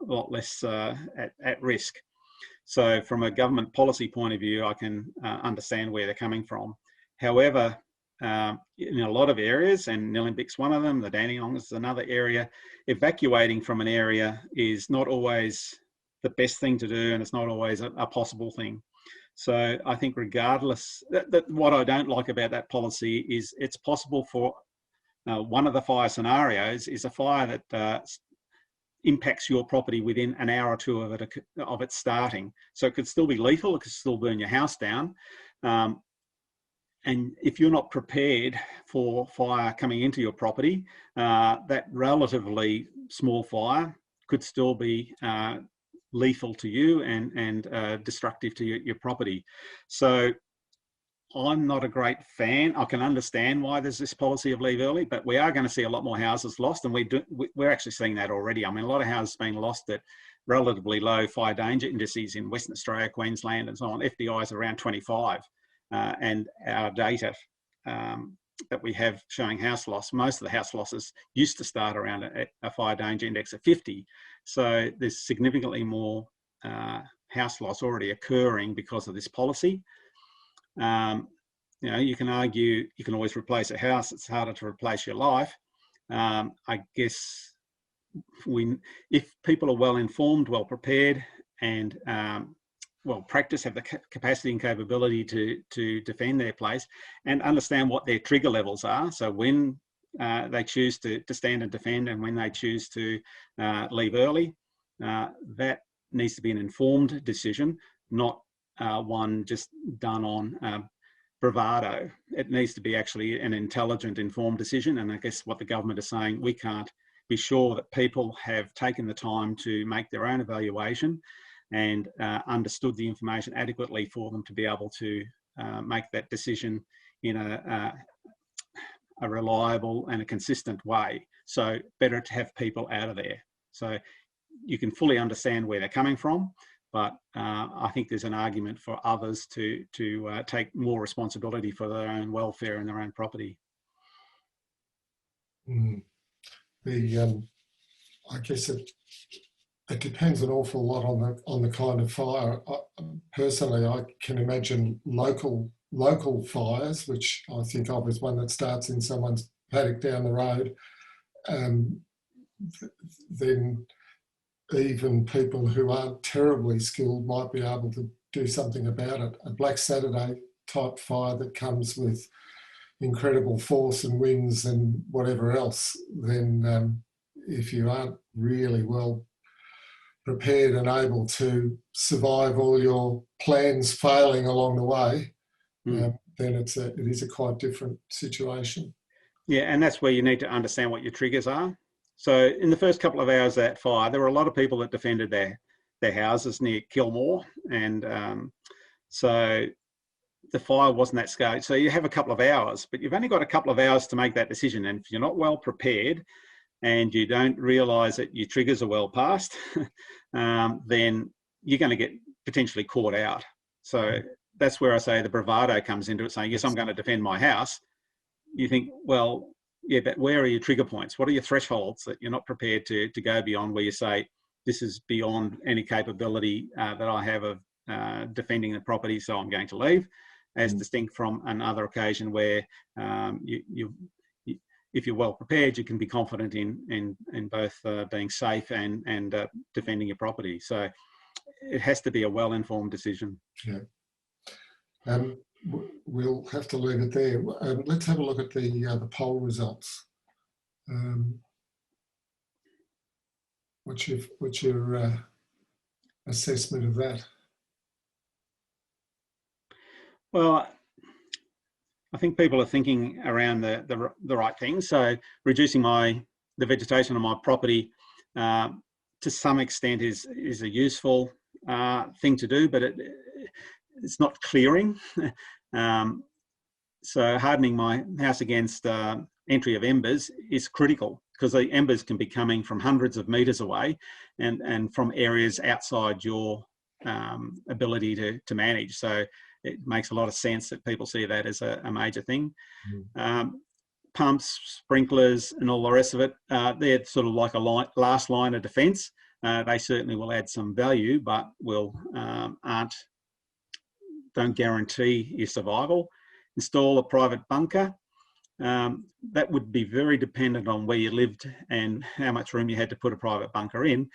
lot less at risk. So from a government policy point of view, I can understand where they're coming from. However, in a lot of areas, and Nillumbik's one of them, the Dandenong is another area, evacuating from an area is not always the best thing to do, and it's not always a possible thing. So I think regardless, what I don't like about that policy is it's possible for one of the fire scenarios is a fire that impacts your property within an hour or two of it starting. So it could still be lethal, it could still burn your house down. And if you're not prepared for fire coming into your property, that relatively small fire could still be lethal to you and destructive to your property. So I'm not a great fan. I can understand why there's this policy of leave early, but we are going to see a lot more houses lost, and we're actually seeing that already. I mean, a lot of houses being lost at relatively low fire danger indices in Western Australia, Queensland, and so on. FDI is around 25, and our data that we have showing house loss, most of the house losses used to start around a fire danger index of 50. So there's significantly more house loss already occurring because of this policy. You know, you can argue you can always replace a house. It's harder to replace your life. I guess if people are well informed, well prepared, and well practiced, have the capacity and capability to defend their place, and understand what their trigger levels are. So when they choose to stand and defend, and when they choose to leave early, that needs to be an informed decision, not one just done on bravado. It needs to be actually an intelligent, informed decision. And I guess what the government is saying, we can't be sure that people have taken the time to make their own evaluation and understood the information adequately for them to be able to make that decision in a reliable and a consistent way. So better to have people out of there. So you can fully understand where they're coming from, but I think there's an argument for others to take more responsibility for their own welfare and their own property. I guess it depends an awful lot on the kind of fire. Personally, I can imagine local fires, which I think of as one that starts in someone's paddock down the road. Then even people who aren't terribly skilled might be able to do something about it. A Black Saturday type fire that comes with incredible force and winds and whatever else, then if you aren't really well prepared and able to survive all your plans failing along the way, then it is a quite different situation. Yeah, and that's where you need to understand what your triggers are. So in the first couple of hours of that fire, there were a lot of people that defended their houses near Kilmore, and so the fire wasn't that scary. So you have a couple of hours, but you've only got a couple of hours to make that decision. And if you're not well prepared and you don't realise that your triggers are well past, then you're going to get potentially caught out. So that's where I say the bravado comes into it, saying, yes, I'm going to defend my house. You think, well, yeah, but where are your trigger points? What are your thresholds that you're not prepared to go beyond, where you say, this is beyond any capability that I have of defending the property, so I'm going to leave, as distinct from another occasion where if you're well prepared, you can be confident in both being safe and defending your property. So it has to be a well-informed decision. Yeah. We'll have to leave it there. Let's have a look at the poll results. What's your assessment of that? Well, I think people are thinking around the right things. So reducing the vegetation on my property to some extent is a useful thing to do, but it's not clearing. So hardening my house against entry of embers is critical, because the embers can be coming from hundreds of metres away and from areas outside your ability to manage. So it makes a lot of sense that people see that as a major thing. Pumps, sprinklers and all the rest of it, they're sort of like a last line of defence. They certainly will add some value, but don't guarantee your survival. Install a private bunker. That would be very dependent on where you lived and how much room you had to put a private bunker in.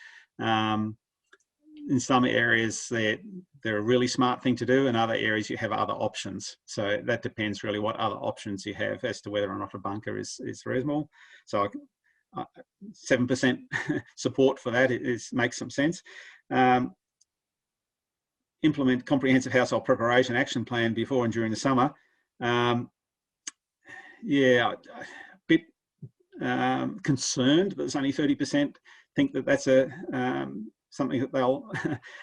In some areas, they're a really smart thing to do. In other areas, you have other options. So that depends really what other options you have as to whether or not a bunker is reasonable. So 7% support for that makes some sense. Implement comprehensive household preparation action plan before and during the summer. Yeah, a bit concerned that there's only 30% think that that's something that they'll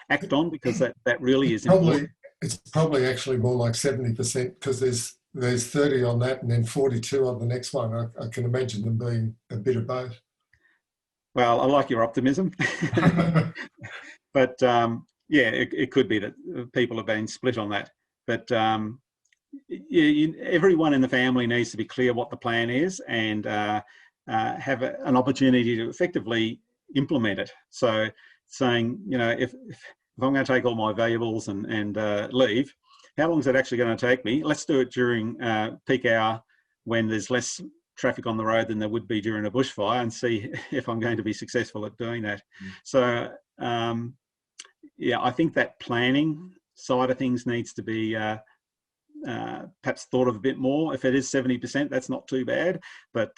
act on, because that really is important. It's probably actually more like 70%, because there's 30 on that and then 42 on the next one. I can imagine them being a bit of both. Well, I like your optimism, but yeah, it could be that people have been split on that. But everyone in the family needs to be clear what the plan is and have an opportunity to effectively implement it. So saying, if I'm going to take all my valuables and leave, how long is it actually going to take me? Let's do it during peak hour when there's less traffic on the road than there would be during a bushfire, and see if I'm going to be successful at doing that. So yeah, I think that planning side of things needs to be perhaps thought of a bit more. If it is 70%, that's not too bad, but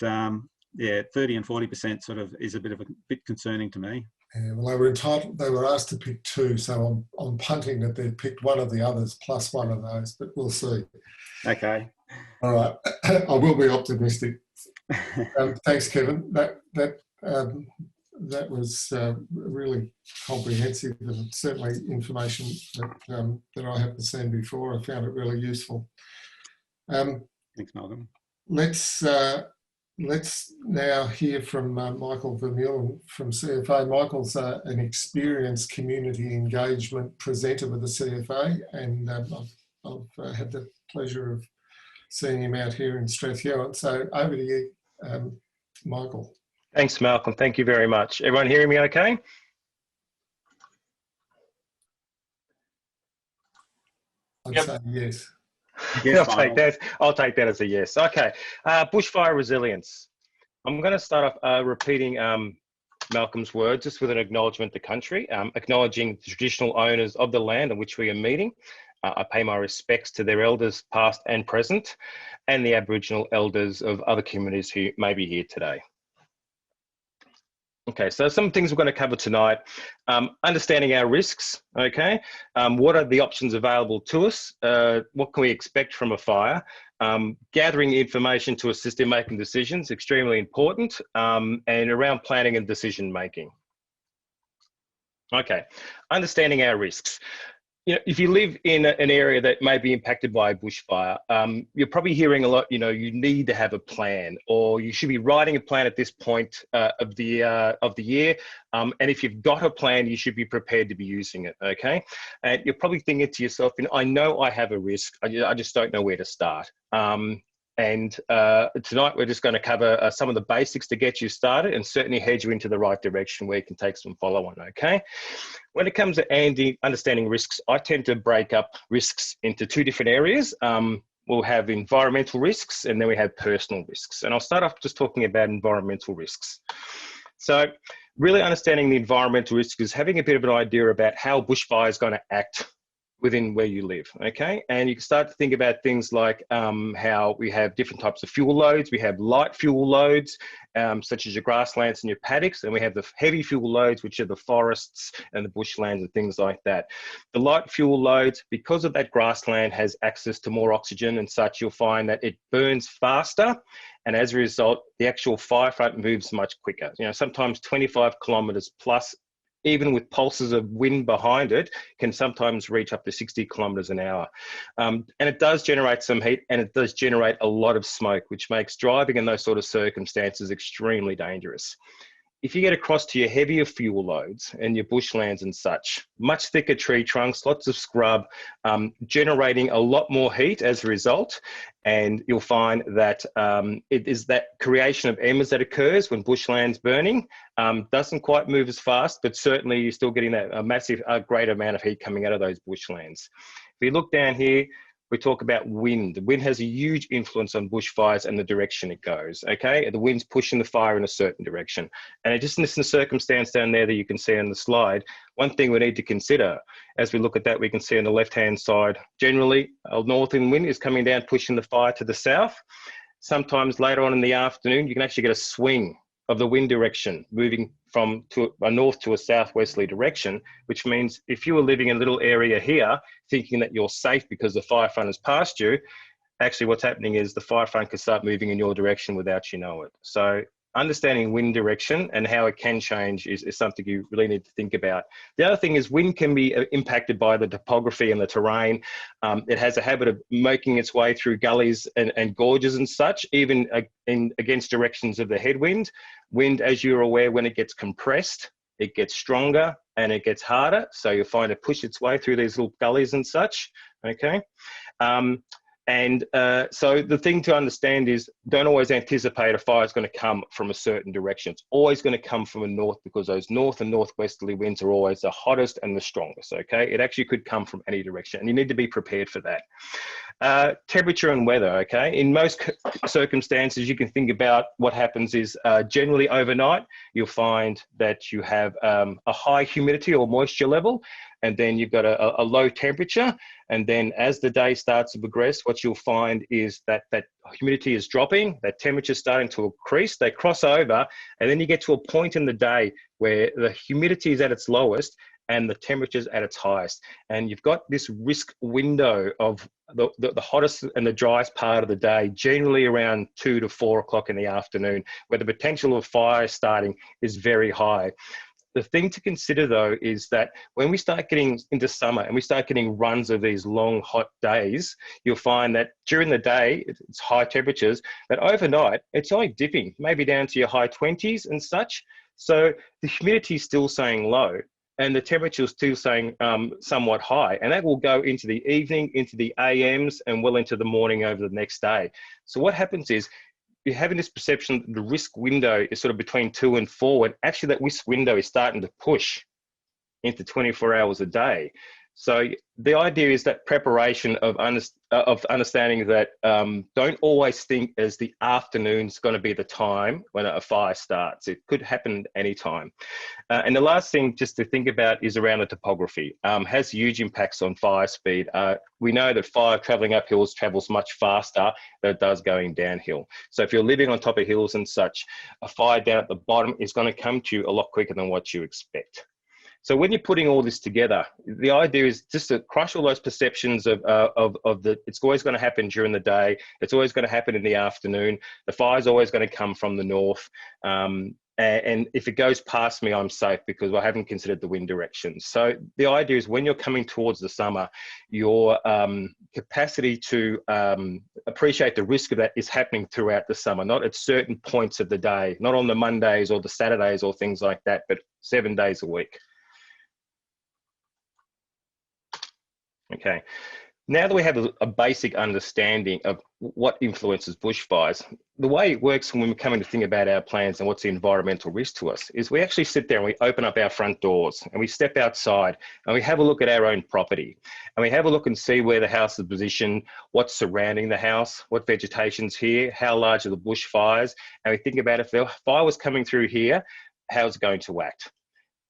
yeah, 30 and 40% sort of is a bit concerning to me. Yeah, well, they were asked to pick two, so I'm punting that they picked one of the others plus one of those, but we'll see. Okay. All right, I will be optimistic. Thanks, Kevin. That was really comprehensive, and certainly information that I haven't seen before. I found it really useful. Thanks, Malcolm. Let's now hear from Michael Vermeulen from CFA. Michael's an experienced community engagement presenter with the CFA, and I've had the pleasure of seeing him out here in Strathyowen. So over to you, Michael. Thanks, Malcolm. Thank you very much. Everyone hearing me okay? I'd say yes. Yes, I'll take that as a yes. Okay, bushfire resilience. I'm going to start off repeating Malcolm's words, just with an acknowledgement to country, acknowledging the traditional owners of the land on which we are meeting. I pay my respects to their elders past and present, and the Aboriginal elders of other communities who may be here today. Okay, so some things we're going to cover tonight. Understanding our risks, okay? What are the options available to us? What can we expect from a fire? Gathering information to assist in making decisions, extremely important, and around planning and decision making. Okay, understanding our risks. If you live in an area that may be impacted by a bushfire, you're probably hearing a lot, you need to have a plan, or you should be writing a plan at this point of the year. And if you've got a plan, you should be prepared to be using it, okay? And you're probably thinking to yourself, I know I have a risk, I just don't know where to start. And tonight we're just going to cover some of the basics to get you started and certainly head you into the right direction where you can take some follow on, okay? When it comes to understanding risks, I tend to break up risks into two different areas. We'll have environmental risks and then we have personal risks. And I'll start off just talking about environmental risks. So really understanding the environmental risk is having a bit of an idea about how bushfire is going to act within where you live, okay? And you can start to think about things like how we have different types of fuel loads. We have light fuel loads, such as your grasslands and your paddocks, and we have the heavy fuel loads, which are the forests and the bushlands and things like that. The light fuel loads, because of that grassland has access to more oxygen and such, you'll find that it burns faster, and as a result, the actual fire front moves much quicker. You know, sometimes 25 kilometers plus, even with pulses of wind behind it, can sometimes reach up to 60 kilometers an hour. And it does generate some heat and it does generate a lot of smoke, which makes driving in those sort of circumstances extremely dangerous. If you get across to your heavier fuel loads and your bushlands and such, much thicker tree trunks, lots of scrub, generating a lot more heat as a result. And you'll find that it is that creation of embers that occurs when bushland's burning. Doesn't quite move as fast, but certainly you're still getting that great amount of heat coming out of those bushlands. If you look down here, we talk about wind. The wind has a huge influence on bushfires and the direction it goes, okay? The wind's pushing the fire in a certain direction. And just in this circumstance down there that you can see on the slide, one thing we need to consider, as we look at that, we can see on the left-hand side, generally, a northern wind is coming down, pushing the fire to the south. Sometimes later on in the afternoon, you can actually get a swing of the wind direction, moving from a north to a southwesterly direction, which means if you were living in a little area here, thinking that you're safe because the fire front has passed you, actually what's happening is the fire front can start moving in your direction without you know it. So understanding wind direction and how it can change is something you really need to think about. The other thing is wind can be impacted by the topography and the terrain. It has a habit of making its way through gullies and gorges and such, even against directions of the headwind. Wind, as you're aware, when it gets compressed, it gets stronger and it gets harder. So you'll find it push its way through these little gullies and such, okay? So the thing to understand is don't always anticipate a fire is going to come from a certain direction. It's always going to come from a north because those north and northwesterly winds are always the hottest and the strongest, okay? It actually could come from any direction and you need to be prepared for that. Temperature and weather, okay? In most circumstances, you can think about what happens is generally overnight, you'll find that you have a high humidity or moisture level, and then you've got a low temperature. And then as the day starts to progress, what you'll find is that humidity is dropping, that temperature is starting to increase, they cross over, and then you get to a point in the day where the humidity is at its lowest and the temperature's at its highest. And you've got this risk window of the hottest and the driest part of the day, generally around 2 to 4 o'clock in the afternoon, where the potential of fire starting is very high. The thing to consider though is that when we start getting into summer and we start getting runs of these long hot days, you'll find that during the day it's high temperatures, but overnight it's only dipping, maybe down to your high 20s and such. So the humidity is still staying low and the temperature is still staying somewhat high, and that will go into the evening, into the AMs, and well into the morning over the next day. So what happens is you're having this perception that the risk window is sort of between 2 and 4, and actually that risk window is starting to push into 24 hours a day. So the idea is that preparation of understanding that don't always think as the afternoon's going to be the time when a fire starts. It could happen any time. And the last thing just to think about is around the topography. Has huge impacts on fire speed. We know that fire traveling up hills travels much faster than it does going downhill. So if you're living on top of hills and such, a fire down at the bottom is going to come to you a lot quicker than what you expect. So when you're putting all this together, the idea is just to crush all those perceptions of it's always going to happen during the day. It's always going to happen in the afternoon. The fire's always going to come from the north. And if it goes past me, I'm safe because I haven't considered the wind direction. So the idea is when you're coming towards the summer, your capacity to appreciate the risk of that is happening throughout the summer, not at certain points of the day, not on the Mondays or the Saturdays or things like that, but 7 days a week. Okay, Now that we have a basic understanding of what influences bushfires, the way it works when we're coming to think about our plans and what's the environmental risk to us is we actually sit there and we open up our front doors and we step outside and we have a look at our own property and we have a look and see where the house is positioned, what's surrounding the house, what vegetation's here, how large are the bushfires, and we think about if the fire was coming through here, how's it going to act?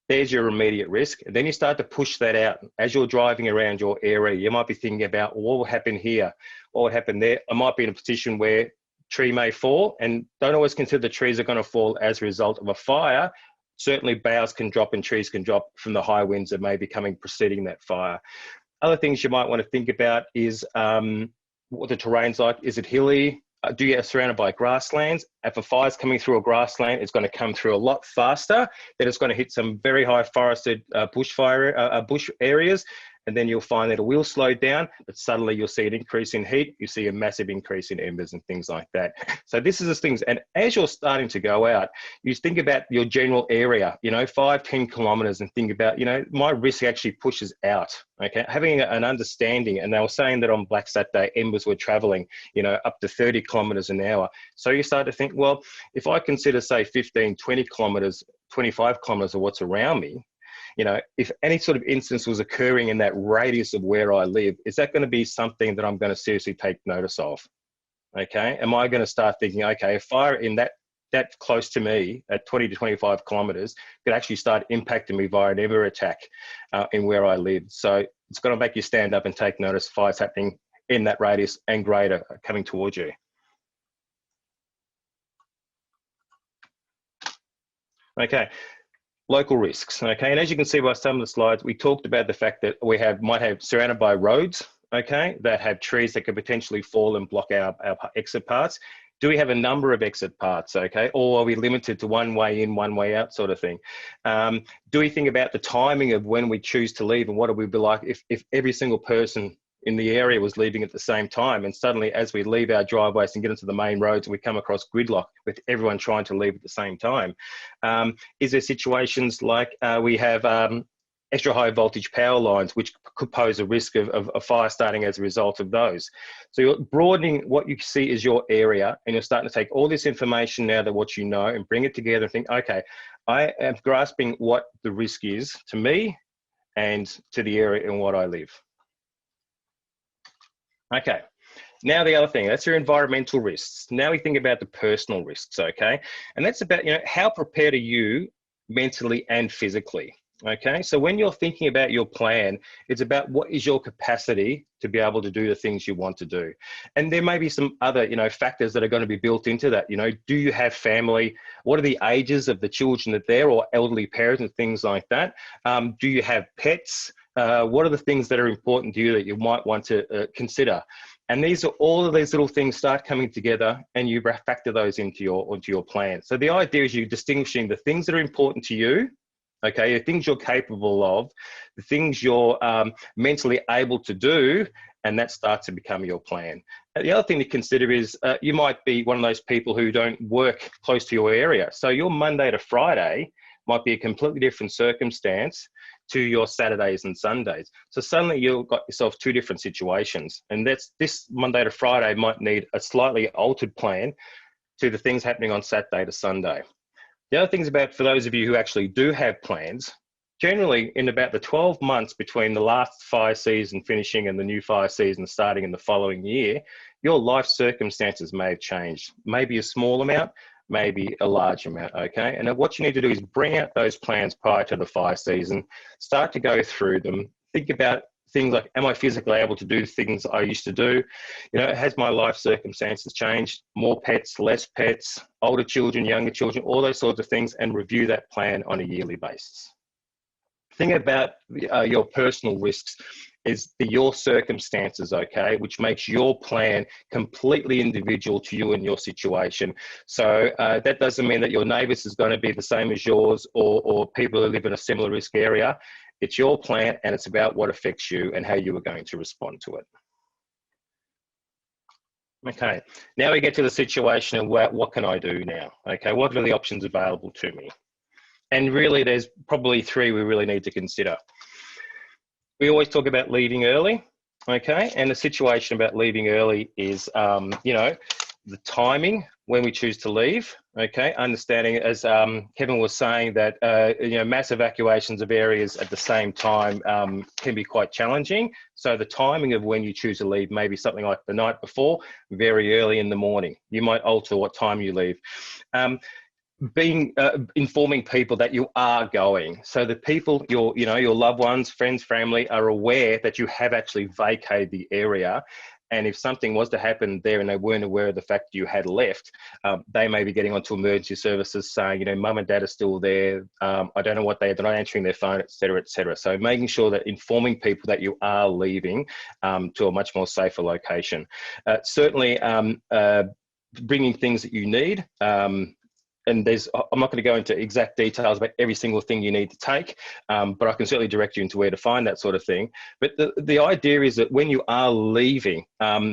There's your immediate risk. And then you start to push that out. As you're driving around your area, you might be thinking about what will happen here, what would happen there. I might be in a position where tree may fall, and don't always consider the trees are going to fall as a result of a fire. Certainly boughs can drop and trees can drop from the high winds that may be coming preceding that fire. Other things you might want to think about is what the terrain's like. Is it hilly? Do you get surrounded by grasslands? If a fire's coming through a grassland, it's going to come through a lot faster. Then it's going to hit some very high forested bush areas. And then you'll find that it will slow down, but suddenly you'll see an increase in heat. You see a massive increase in embers and things like that. So this is the things. And as you're starting to go out, you think about your general area, 5-10 kilometers, and think about, my risk actually pushes out. Okay, having an understanding, and they were saying that on Black Saturday, embers were traveling, up to 30 kilometers an hour. So you start to think, well, if I consider, say, 15, 20 kilometers, 25 kilometers of what's around me, if any sort of instance was occurring in that radius of where I live, is that going to be something that I'm going to seriously take notice of? Okay, am I going to start thinking, okay, a fire in that close to me at 20 to 25 kilometers could actually start impacting me via an ember attack in where I live? So it's going to make you stand up and take notice of fires happening in that radius and greater coming towards you. Okay. Local risks, okay, and as you can see by some of the slides, we talked about the fact that we might have surrounded by roads, okay, that have trees that could potentially fall and block our exit paths. Do we have a number of exit paths, okay, or are we limited to one way in, one way out sort of thing? Do we think about the timing of when we choose to leave, and what would we be like if every single person in the area was leaving at the same time, and suddenly as we leave our driveways and get into the main roads, we come across gridlock with everyone trying to leave at the same time? Is there situations like we have extra high voltage power lines, which could pose a risk of a fire starting as a result of those? So you're broadening what you see as your area, and you're starting to take all this information now that what you know and bring it together and think, okay, I am grasping what the risk is to me and to the area in what I live. Okay, now the other thing, that's your environmental risks. Now we think about the personal risks, okay? And that's about, how prepared are you mentally and physically, okay? So when you're thinking about your plan, it's about what is your capacity to be able to do the things you want to do. And there may be some other, factors that are going to be built into that. Do you have family? What are the ages of the children that are there, or elderly parents and things like that? Do you have pets? What are the things that are important to you that you might want to consider? And all of these little things start coming together, and you factor those into your plan. So the idea is you're distinguishing the things that are important to you, okay, the things you're capable of, the things you're mentally able to do, and that starts to become your plan. And the other thing to consider is you might be one of those people who don't work close to your area. So your Monday to Friday might be a completely different circumstance to your Saturdays and Sundays. So suddenly you've got yourself two different situations, and this Monday to Friday might need a slightly altered plan to the things happening on Saturday to Sunday. The other things about, for those of you who actually do have plans, generally in about the 12 months between the last fire season finishing and the new fire season starting in the following year, your life circumstances may have changed, maybe a small amount, maybe a large amount, okay? And what you need to do is bring out those plans prior to the fire season, start to go through them, think about things like, am I physically able to do things I used to do? Has my life circumstances changed? More pets, less pets, older children, younger children, all those sorts of things, and review that plan on a yearly basis. Think about your personal risks is your circumstances, okay, which makes your plan completely individual to you and your situation. So that doesn't mean that your neighbours is going to be the same as yours, or people who live in a similar risk area. It's your plan, and it's about what affects you and how you are going to respond to it. Okay, now we get to the situation of what can I do now? Okay, what are the options available to me? And really, there's probably three we really need to consider. We always talk about leaving early. Okay, and the situation about leaving early is, you know, the timing when we choose to leave. Okay, understanding, as Kevin was saying, that you know, mass evacuations of areas at the same time can be quite challenging. So the timing of when you choose to leave may be something like the night before, very early in the morning. You might alter what time you leave. Informing people that you are going, so the people, your loved ones, friends, family, are aware that you have actually vacated the area. And if something was to happen there and they weren't aware of the fact that you had left, they may be getting onto emergency services saying, you know, mum and dad are still there. I don't know what they're not answering their phone, etc., etc. So making sure that informing people that you are leaving to a much more safer location. Certainly bringing things that you need. And I'm not going to go into exact details about every single thing you need to take, but I can certainly direct you into where to find that sort of thing. But the idea is that when you are leaving,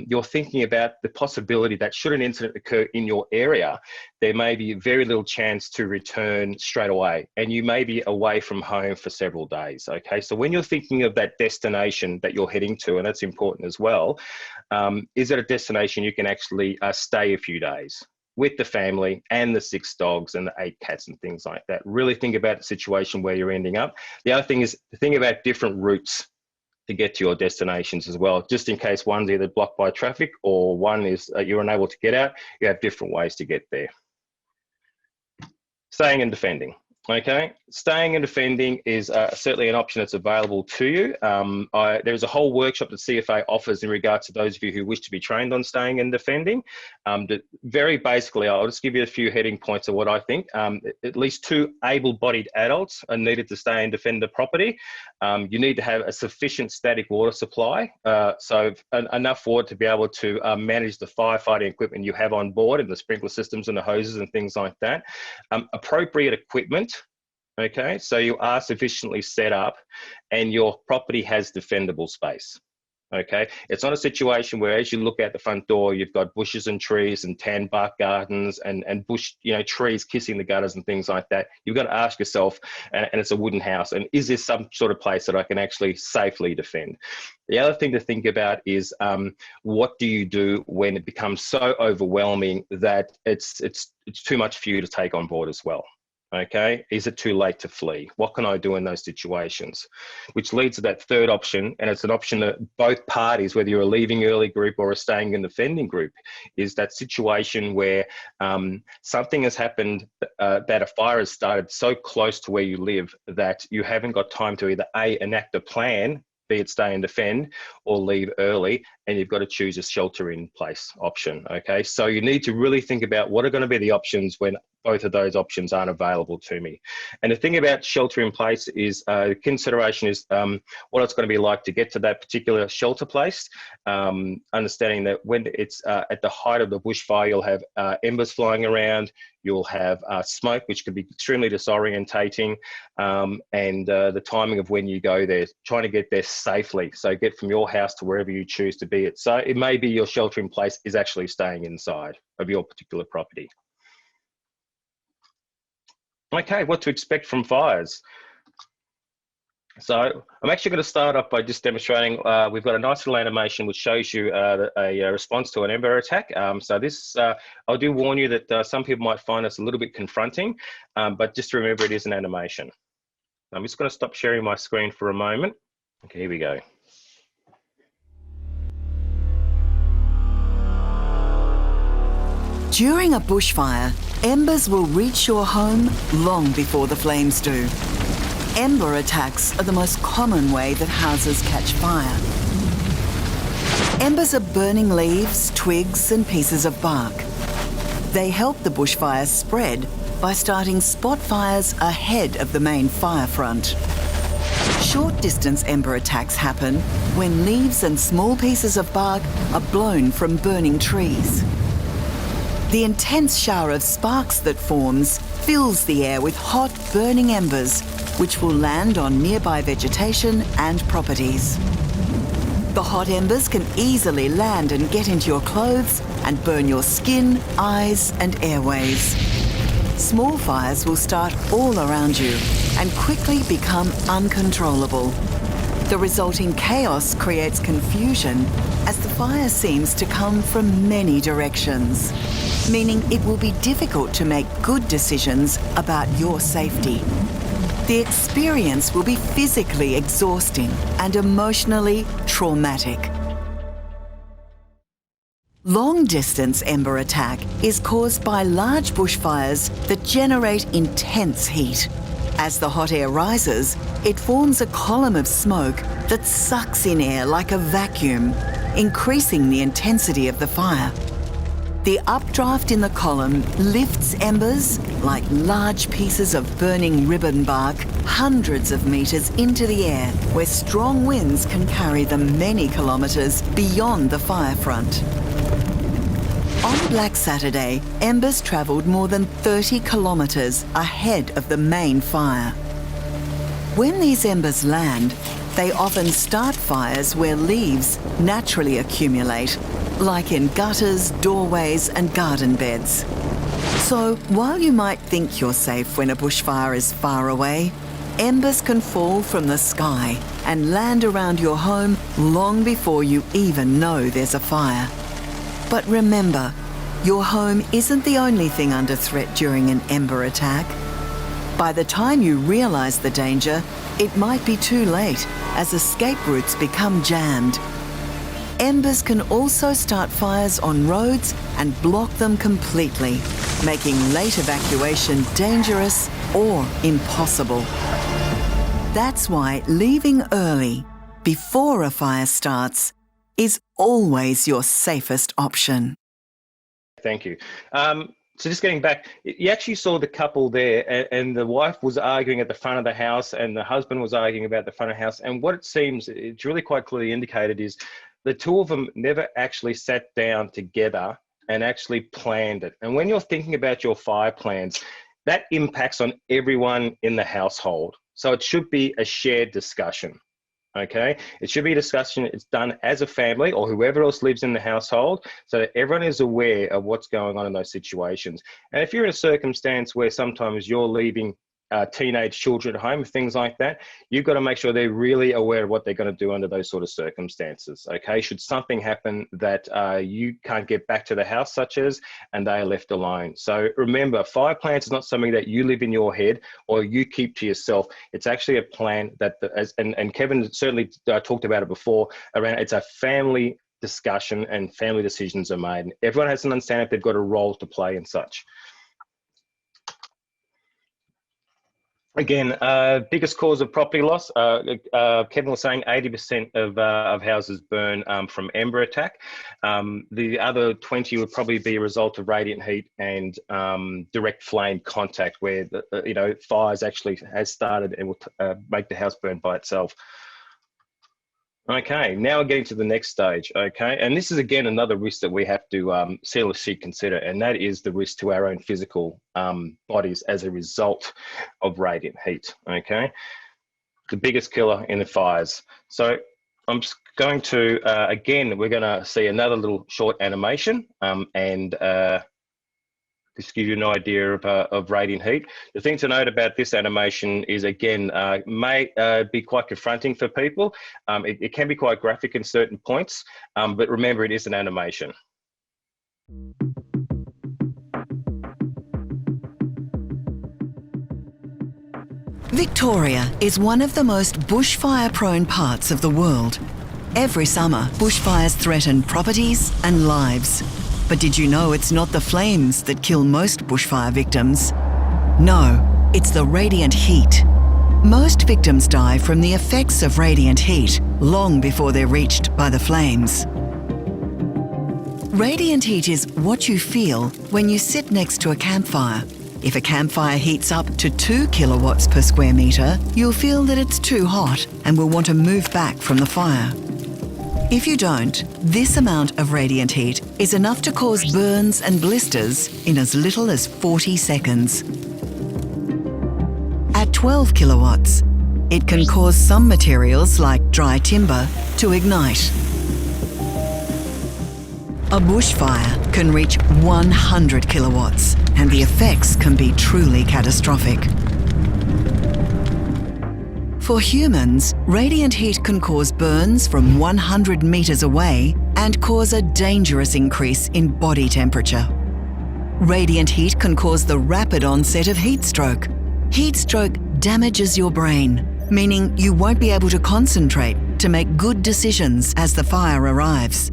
you're thinking about the possibility that should an incident occur in your area, there may be very little chance to return straight away, and you may be away from home for several days. Okay, so when you're thinking of that destination that you're heading to, and that's important as well, is it a destination you can actually stay a few days with the family and the 6 dogs and the 8 cats and things like that? Really think about the situation where you're ending up. The other thing is to think about different routes to get to your destinations as well, just in case one's either blocked by traffic or one is you're unable to get out. You have different ways to get there. Staying and defending. Okay, staying and defending is certainly an option that's available to you. There's a whole workshop that CFA offers in regards to those of you who wish to be trained on staying and defending. Very basically, I'll just give you a few heading points of what I think. At least 2 able-bodied adults are needed to stay and defend the property. You need to have a sufficient static water supply, so enough water to be able to manage the firefighting equipment you have on board, and the sprinkler systems and the hoses and things like that. Appropriate equipment. Okay, so you are sufficiently set up and your property has defendable space. Okay, it's not a situation where as you look out the front door, you've got bushes and trees and tan bark gardens and bush, you know, trees kissing the gutters and things like that. You've got to ask yourself, and it's a wooden house, and is this some sort of place that I can actually safely defend? The other thing to think about is what do you do when it becomes so overwhelming that it's too much for you to take on board as well? Okay, is it too late to flee? What can I do in those situations? Which leads to that third option, and it's an option that both parties, whether you're a leaving early group or a staying and defending group, is that situation where something has happened, that a fire has started so close to where you live that you haven't got time to either A, enact a plan, be it stay and defend, or leave early, and you've got to choose a shelter in place option. Okay, so you need to really think about what are going to be the options when both of those options aren't available to me. And the thing about shelter in place is consideration is what it's going to be like to get to that particular shelter place. Understanding that when it's at the height of the bushfire, you'll have embers flying around, you'll have smoke, which can be extremely disorientating, and the timing of when you go there, trying to get there safely. So get from your house to wherever you choose to be. So it may be your shelter in place is actually staying inside of your particular property. Okay, what to expect from fires. So I'm actually going to start off by just demonstrating, we've got a nice little animation which shows you a response to an ember attack. So this, I do warn you that some people might find this a little bit confronting, but just remember it is an animation. I'm just going to stop sharing my screen for a moment. Okay, here we go. During a bushfire, embers will reach your home long before the flames do. Ember attacks are the most common way that houses catch fire. Embers are burning leaves, twigs, and pieces of bark. They help the bushfire spread by starting spot fires ahead of the main fire front. Short-distance ember attacks happen when leaves and small pieces of bark are blown from burning trees. The intense shower of sparks that forms fills the air with hot, burning embers, which will land on nearby vegetation and properties. The hot embers can easily land and get into your clothes and burn your skin, eyes, and airways. Small fires will start all around you and quickly become uncontrollable. The resulting chaos creates confusion as the fire seems to come from many directions, meaning it will be difficult to make good decisions about your safety. The experience will be physically exhausting and emotionally traumatic. Long-distance ember attack is caused by large bushfires that generate intense heat. As the hot air rises, it forms a column of smoke that sucks in air like a vacuum, increasing the intensity of the fire. The updraft in the column lifts embers, like large pieces of burning ribbon bark, hundreds of metres into the air, where strong winds can carry them many kilometres beyond the fire front. On Black Saturday, embers travelled more than 30 kilometres ahead of the main fire. When these embers land, they often start fires where leaves naturally accumulate, like in gutters, doorways and garden beds. So while you might think you're safe when a bushfire is far away, embers can fall from the sky and land around your home long before you even know there's a fire. But remember, your home isn't the only thing under threat during an ember attack. By the time you realise the danger, it might be too late as escape routes become jammed. Embers can also start fires on roads and block them completely, making late evacuation dangerous or impossible. That's why leaving early, before a fire starts, is always your safest option. Thank you. So just getting back, you actually saw the couple there, and the wife was arguing at the front of the house and the husband was arguing about the front of the house. And what it seems, it's really quite clearly indicated, is the two of them never actually sat down together and actually planned it. And when you're thinking about your fire plans, that impacts on everyone in the household. So it should be a shared discussion. Okay, it should be a discussion. It's done as a family or whoever else lives in the household, so that everyone is aware of what's going on in those situations. And if you're in a circumstance where sometimes you're leaving teenage children at home, things like that, you've got to make sure they're really aware of what they're going to do under those sort of circumstances. Okay, should something happen that you can't get back to the house, such as, and they are left alone. So remember, fire plans is not something that you live in your head or you keep to yourself. It's actually a plan that, and Kevin certainly talked about it before, around it's a family discussion and family decisions are made. And everyone has to understand if they've got a role to play and such. Again, biggest cause of property loss, Kevin was saying 80% of houses burn from ember attack. The other 20 would probably be a result of radiant heat and direct flame contact, where the, fires actually has started and will make the house burn by itself. Okay, now we're getting to the next stage, okay? And this is, again, another risk that we have to seriously consider, and that is the risk to our own physical bodies as a result of radiant heat, okay? The biggest killer in the fires. So I'm just going to, again, we're gonna see another little short animation and just give you an idea of radiant heat. The thing to note about this animation is, again, may be quite confronting for people. It can be quite graphic in certain points, but remember, it is an animation. Victoria is one of the most bushfire-prone parts of the world. Every summer, bushfires threaten properties and lives. But did you know it's not the flames that kill most bushfire victims? No, it's the radiant heat. Most victims die from the effects of radiant heat long before they're reached by the flames. Radiant heat is what you feel when you sit next to a campfire. If a campfire heats up to 2 kilowatts per square metre, you'll feel that it's too hot and will want to move back from the fire. If you don't, this amount of radiant heat is enough to cause burns and blisters in as little as 40 seconds. At 12 kilowatts, it can cause some materials like dry timber to ignite. A bushfire can reach 100 kilowatts, and the effects can be truly catastrophic. For humans, radiant heat can cause burns from 100 metres away and cause a dangerous increase in body temperature. Radiant heat can cause the rapid onset of heat stroke. Heat stroke damages your brain, meaning you won't be able to concentrate to make good decisions as the fire arrives.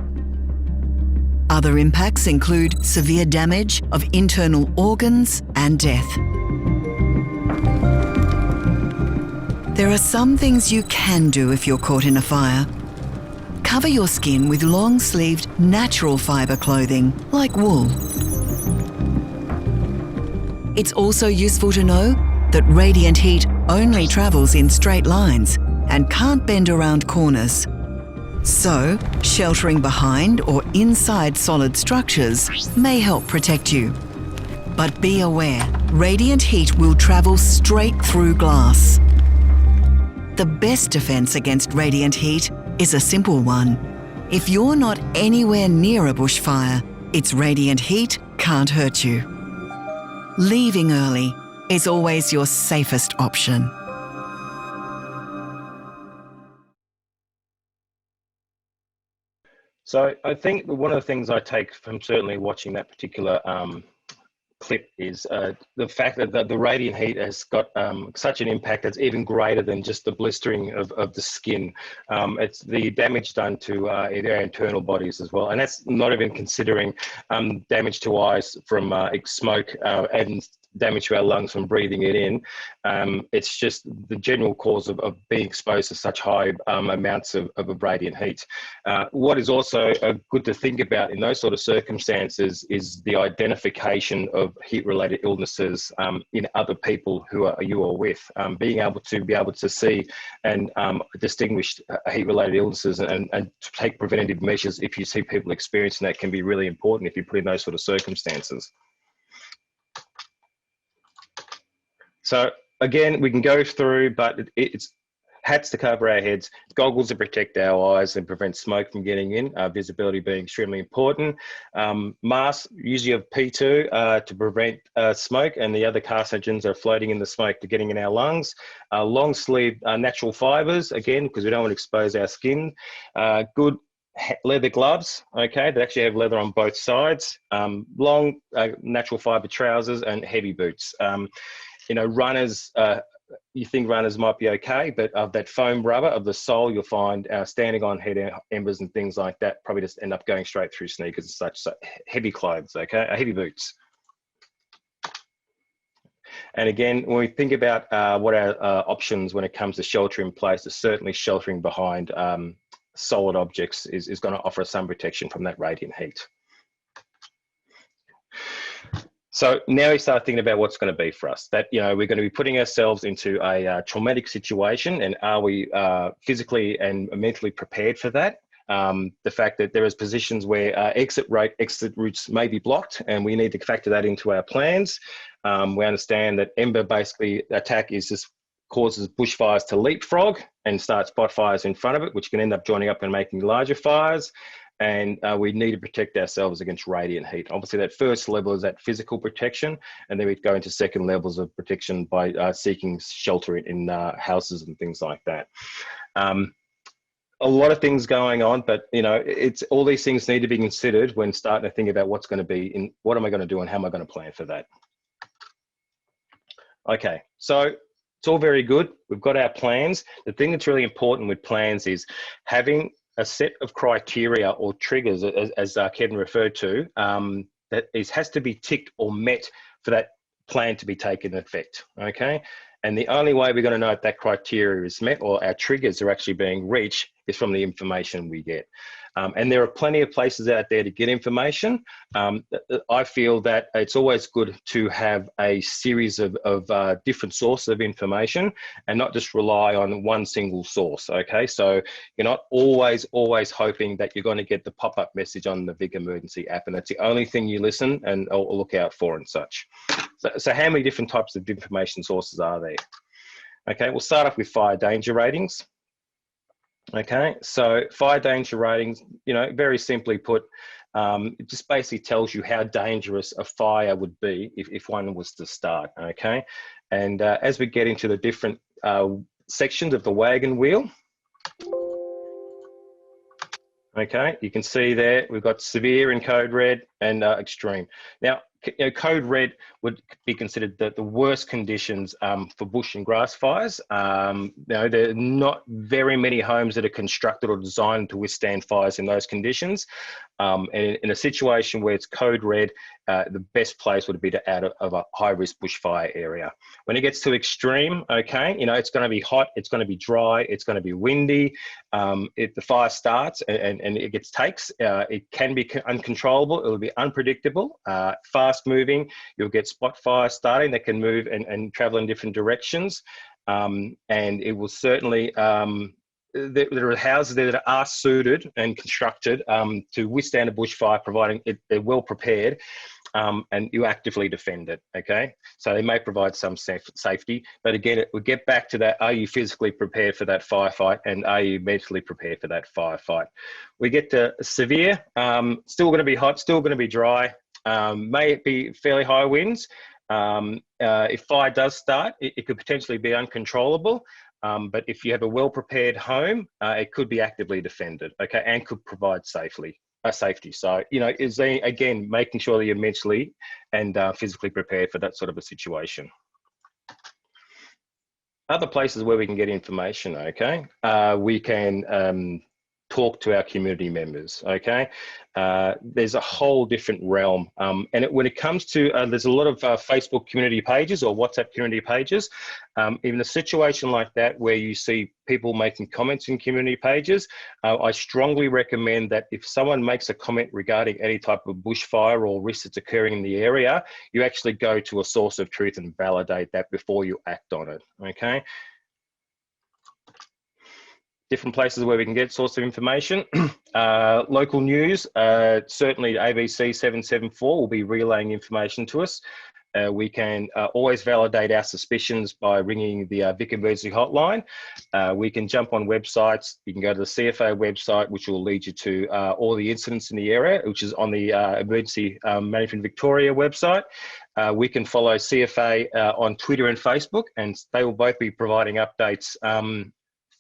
Other impacts include severe damage of internal organs and death. There are some things you can do if you're caught in a fire. Cover your skin with long-sleeved natural fibre clothing, like wool. It's also useful to know that radiant heat only travels in straight lines and can't bend around corners. So, sheltering behind or inside solid structures may help protect you. But be aware, radiant heat will travel straight through glass. The best defence against radiant heat is a simple one. If you're not anywhere near a bushfire, its radiant heat can't hurt you. Leaving early is always your safest option. So I think one of the things I take from certainly watching that particular clip is the fact that the radiant heat has got such an impact that's even greater than just the blistering of the skin. It's the damage done to our internal bodies as well. And that's not even considering damage to eyes from smoke and damage to our lungs from breathing it in. It's just the general cause of being exposed to such high amounts of radiant heat. What is also good to think about in those sort of circumstances is the identification of heat-related illnesses in other people who you are with. Being able to see and distinguish heat-related illnesses and to take preventative measures if you see people experiencing that can be really important if you put in those sort of circumstances. So again, we can go through, but it's hats to cover our heads, goggles to protect our eyes and prevent smoke from getting in, visibility being extremely important. Masks, usually of P2 to prevent smoke and the other carcinogens that are floating in the smoke to getting in our lungs. Long sleeve natural fibres, again, because we don't want to expose our skin. Good leather gloves, okay, that actually have leather on both sides. Long natural fibre trousers and heavy boots. You know, runners, you think runners might be okay, but of that foam rubber of the sole, you'll find standing on head embers and things like that probably just end up going straight through sneakers and such. So heavy clothes, okay, heavy boots. And again, when we think about what our options when it comes to shelter in place, is certainly sheltering behind solid objects is going to offer some protection from that radiant heat. So now we start thinking about what's going to be for us. That, you know, we're going to be putting ourselves into a traumatic situation, and are we physically and mentally prepared for that? The fact that there is positions where exit routes may be blocked, and we need to factor that into our plans. We understand that ember basically attack is just causes bushfires to leapfrog and start spot fires in front of it, which can end up joining up and making larger fires. And we need to protect ourselves against radiant heat. Obviously, that first level is that physical protection, and then we go into second levels of protection by seeking shelter in houses and things like that. A lot of things going on, but you know, it's all these things need to be considered when starting to think about what's going to be in, what am I going to do and how am I going to plan for that. Okay, so it's all very good. We've got our plans. The thing that's really important with plans is having a set of criteria or triggers, as Kevin referred to, that has to be ticked or met for that plan to be taken effect, okay? And the only way we're going to know if that criteria is met or our triggers are actually being reached is from the information we get. And there are plenty of places out there to get information. I feel that it's always good to have a series of different sources of information and not just rely on one single source, okay? So you're not always hoping that you're going to get the pop-up message on the Vic Emergency app, and that's the only thing you listen and or look out for and such. So how many different types of information sources are there? Okay, we'll start off with fire danger ratings. Okay, so fire danger ratings, you know, very simply put, it just basically tells you how dangerous a fire would be if one was to start, okay? And as we get into the different sections of the wagon wheel. Okay, you can see there we've got severe in code red and extreme. Now, code red would be considered the worst conditions for bush and grass fires. There are not very many homes that are constructed or designed to withstand fires in those conditions. And in a situation where it's code red, the best place would be to out of a high-risk bushfire area. When it gets to extreme, okay, it's going to be hot, it's going to be dry, it's going to be windy. If the fire starts and it takes, it can be uncontrollable, it will be unpredictable, fast moving. You'll get spot fires starting that can move and travel in different directions. And it will certainly, there are houses there that are suited and constructed to withstand a bushfire, providing they're well prepared and you actively defend it, okay? So they may provide some safety, but again, we get back to that, are you physically prepared for that firefight, and are you mentally prepared for that firefight? We get to severe, still gonna be hot, still gonna be dry, may be fairly high winds. If fire does start, it could potentially be uncontrollable. But if you have a well-prepared home, it could be actively defended, okay, and could provide safety. So, is again making sure that you're mentally and physically prepared for that sort of a situation. Other places where we can get information, okay, we can talk to our community members, okay? There's a whole different realm. And when it comes to, there's a lot of Facebook community pages or WhatsApp community pages. In a situation like that where you see people making comments in community pages, I strongly recommend that if someone makes a comment regarding any type of bushfire or risk that's occurring in the area, you actually go to a source of truth and validate that before you act on it, okay? Different places where we can get source of information. Local news, certainly ABC 774 will be relaying information to us. We can always validate our suspicions by ringing the Vic Emergency Hotline. We can jump on websites. You can go to the CFA website, which will lead you to all the incidents in the area, which is on the Emergency Management Victoria website. We can follow CFA on Twitter and Facebook, and they will both be providing updates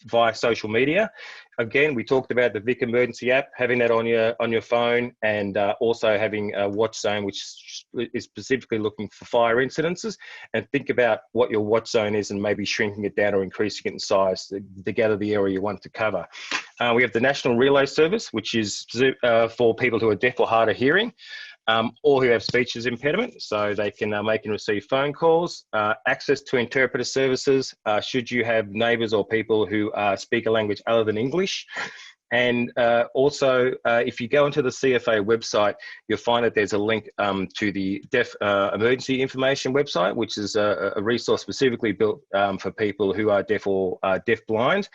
via social media. Again, we talked about the Vic Emergency app, having that on your phone, and also having a watch zone, which is specifically looking for fire incidences. And think about what your watch zone is and maybe shrinking it down or increasing it in size to gather the area you want to cover. We have the National Relay Service, which is for people who are deaf or hard of hearing. Or who have speech impediment, so they can make and receive phone calls. Access to interpreter services, should you have neighbours or people who speak a language other than English. And also, if you go into the CFA website, you'll find that there's a link to the Deaf Emergency Information website, which is a resource specifically built for people who are deaf or deaf-blind.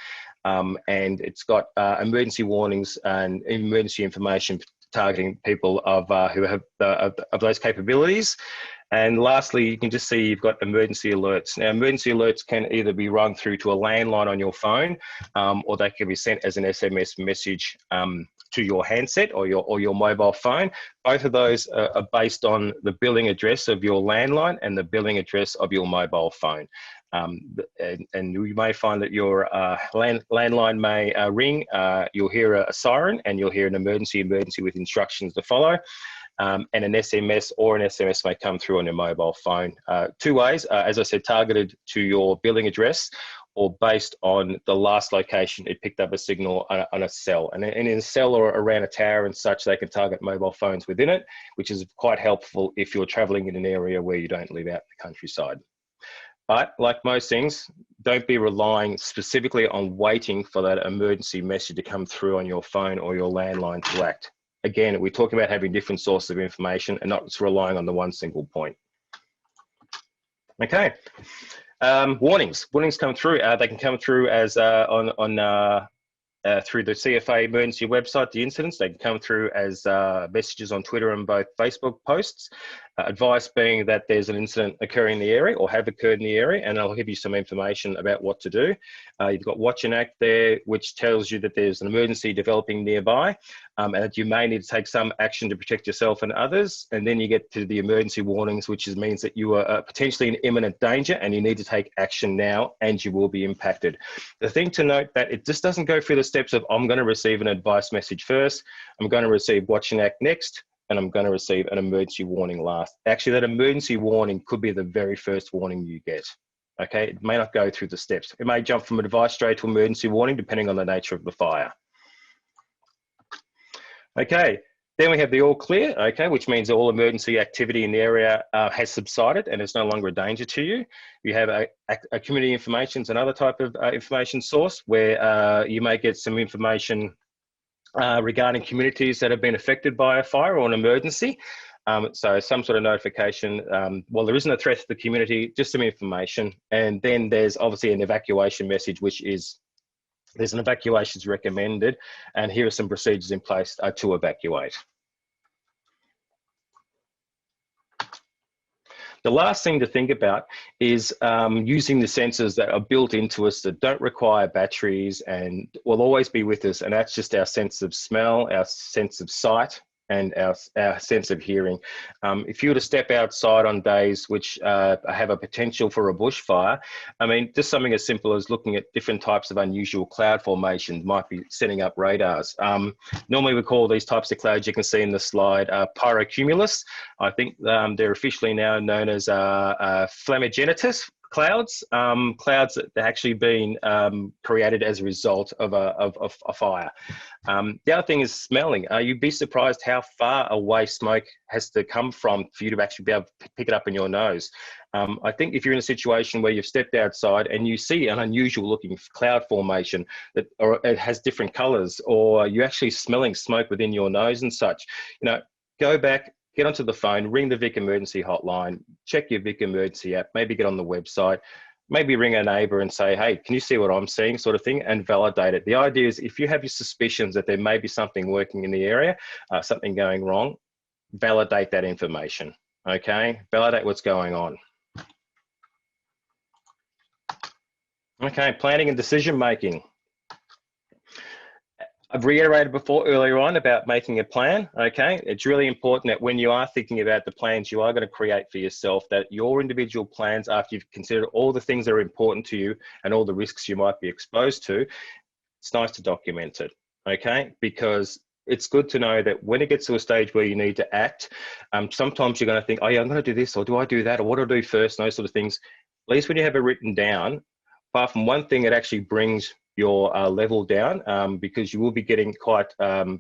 And it's got emergency warnings and emergency information targeting people who have of those capabilities. And lastly, you can just see you've got emergency alerts. Now, emergency alerts can either be run through to a landline on your phone, or they can be sent as an SMS message to your handset or your mobile phone. Both of those are based on the billing address of your landline and the billing address of your mobile phone. And you may find that your landline may ring, you'll hear a siren, and you'll hear an emergency with instructions to follow. And an SMS may come through on your mobile phone. Two ways, as I said, targeted to your billing address or based on the last location it picked up a signal on a cell. And in a cell or around a tower and such, they can target mobile phones within it, which is quite helpful if you're traveling in an area where you don't live out in the countryside. But like most things, don't be relying specifically on waiting for that emergency message to come through on your phone or your landline to act. Again, we're talking about having different sources of information and not just relying on the one single point. Okay, warnings come through. They can come through as through the CFA emergency website, the incidents. They can come through as messages on Twitter and both Facebook posts. Advice being that there's an incident occurring in the area or have occurred in the area, and I'll give you some information about what to do. You've got Watch and Act there, which tells you that there's an emergency developing nearby. and that you may need to take some action to protect yourself and others. And then you get to the emergency warnings, which means that you are potentially in imminent danger and you need to take action now, and you will be impacted. The thing to note that it just doesn't go through the steps of, I'm going to receive an advice message first, I'm going to receive watch and act next, and I'm going to receive an emergency warning last. Actually, that emergency warning could be the very first warning you get. Okay, it may not go through the steps. It may jump from advice straight to emergency warning, depending on the nature of the fire. Okay, then we have the all clear, okay, which means all emergency activity in the area has subsided and it's no longer a danger to you. You have a community information, another type of information source where you may get some information regarding communities that have been affected by a fire or an emergency. So some sort of notification, well, there isn't a threat to the community, just some information. And then there's obviously an evacuation message, which is, there's an evacuation recommended, and here are some procedures in place to evacuate. The last thing to think about is using the sensors that are built into us that don't require batteries and will always be with us, and that's just our sense of smell, our sense of sight, and our sense of hearing. If you were to step outside on days which have a potential for a bushfire, I mean, just something as simple as looking at different types of unusual cloud formations might be setting up radars. Normally we call these types of clouds, you can see in the slide, pyrocumulus. I think they're officially now known as flammagenitus clouds, clouds that have actually been created as a result of a fire. The other thing is smelling. You'd be surprised how far away smoke has to come from for you to actually be able to pick it up in your nose. I think if you're in a situation where you've stepped outside and you see an unusual looking cloud formation that or it has different colors, or you're actually smelling smoke within your nose and such, you know, go back, get onto the phone, ring the Vic Emergency Hotline, check your Vic Emergency app, maybe get on the website, maybe ring a neighbour and say, hey, can you see what I'm seeing, sort of thing, and validate it. The idea is if you have your suspicions that there may be something working in the area, something going wrong, validate that information, okay? Validate what's going on. Okay, planning and decision making. I've reiterated before earlier on about making a plan, okay? It's really important that when you are thinking about the plans you are going to create for yourself, that your individual plans, after you've considered all the things that are important to you and all the risks you might be exposed to, it's nice to document it, okay? Because it's good to know that when it gets to a stage where you need to act, sometimes you're going to think, oh yeah, I'm going to do this, or do I do that, or what do I do first, and those sort of things. At least when you have it written down, apart from one thing, it actually brings your level down because you will be getting quite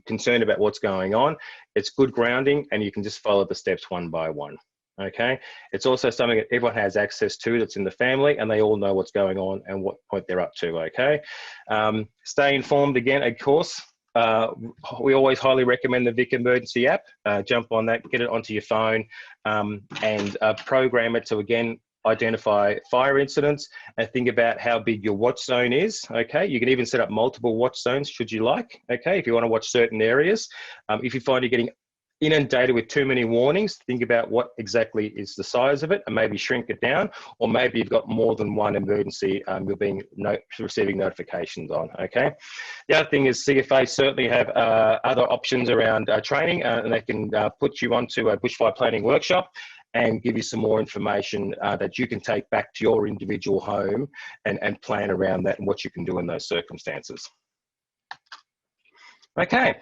concerned about what's going on. It's good grounding and you can just follow the steps one by one, okay? It's also something that everyone has access to that's in the family and they all know what's going on and what point they're up to, okay? Stay informed again, of course. We always highly recommend the Vic Emergency app. Jump on that, get it onto your phone and program it to, again, identify fire incidents and think about how big your watch zone is, okay? You can even set up multiple watch zones should you like, okay, if you want to watch certain areas. If you find you're getting inundated with too many warnings, think about what exactly is the size of it and maybe shrink it down, or maybe you've got more than one emergency you're receiving notifications on, okay? The other thing is CFA certainly have other options around training and they can put you onto a bushfire planning workshop and give you some more information that you can take back to your individual home and plan around that and what you can do in those circumstances. Okay,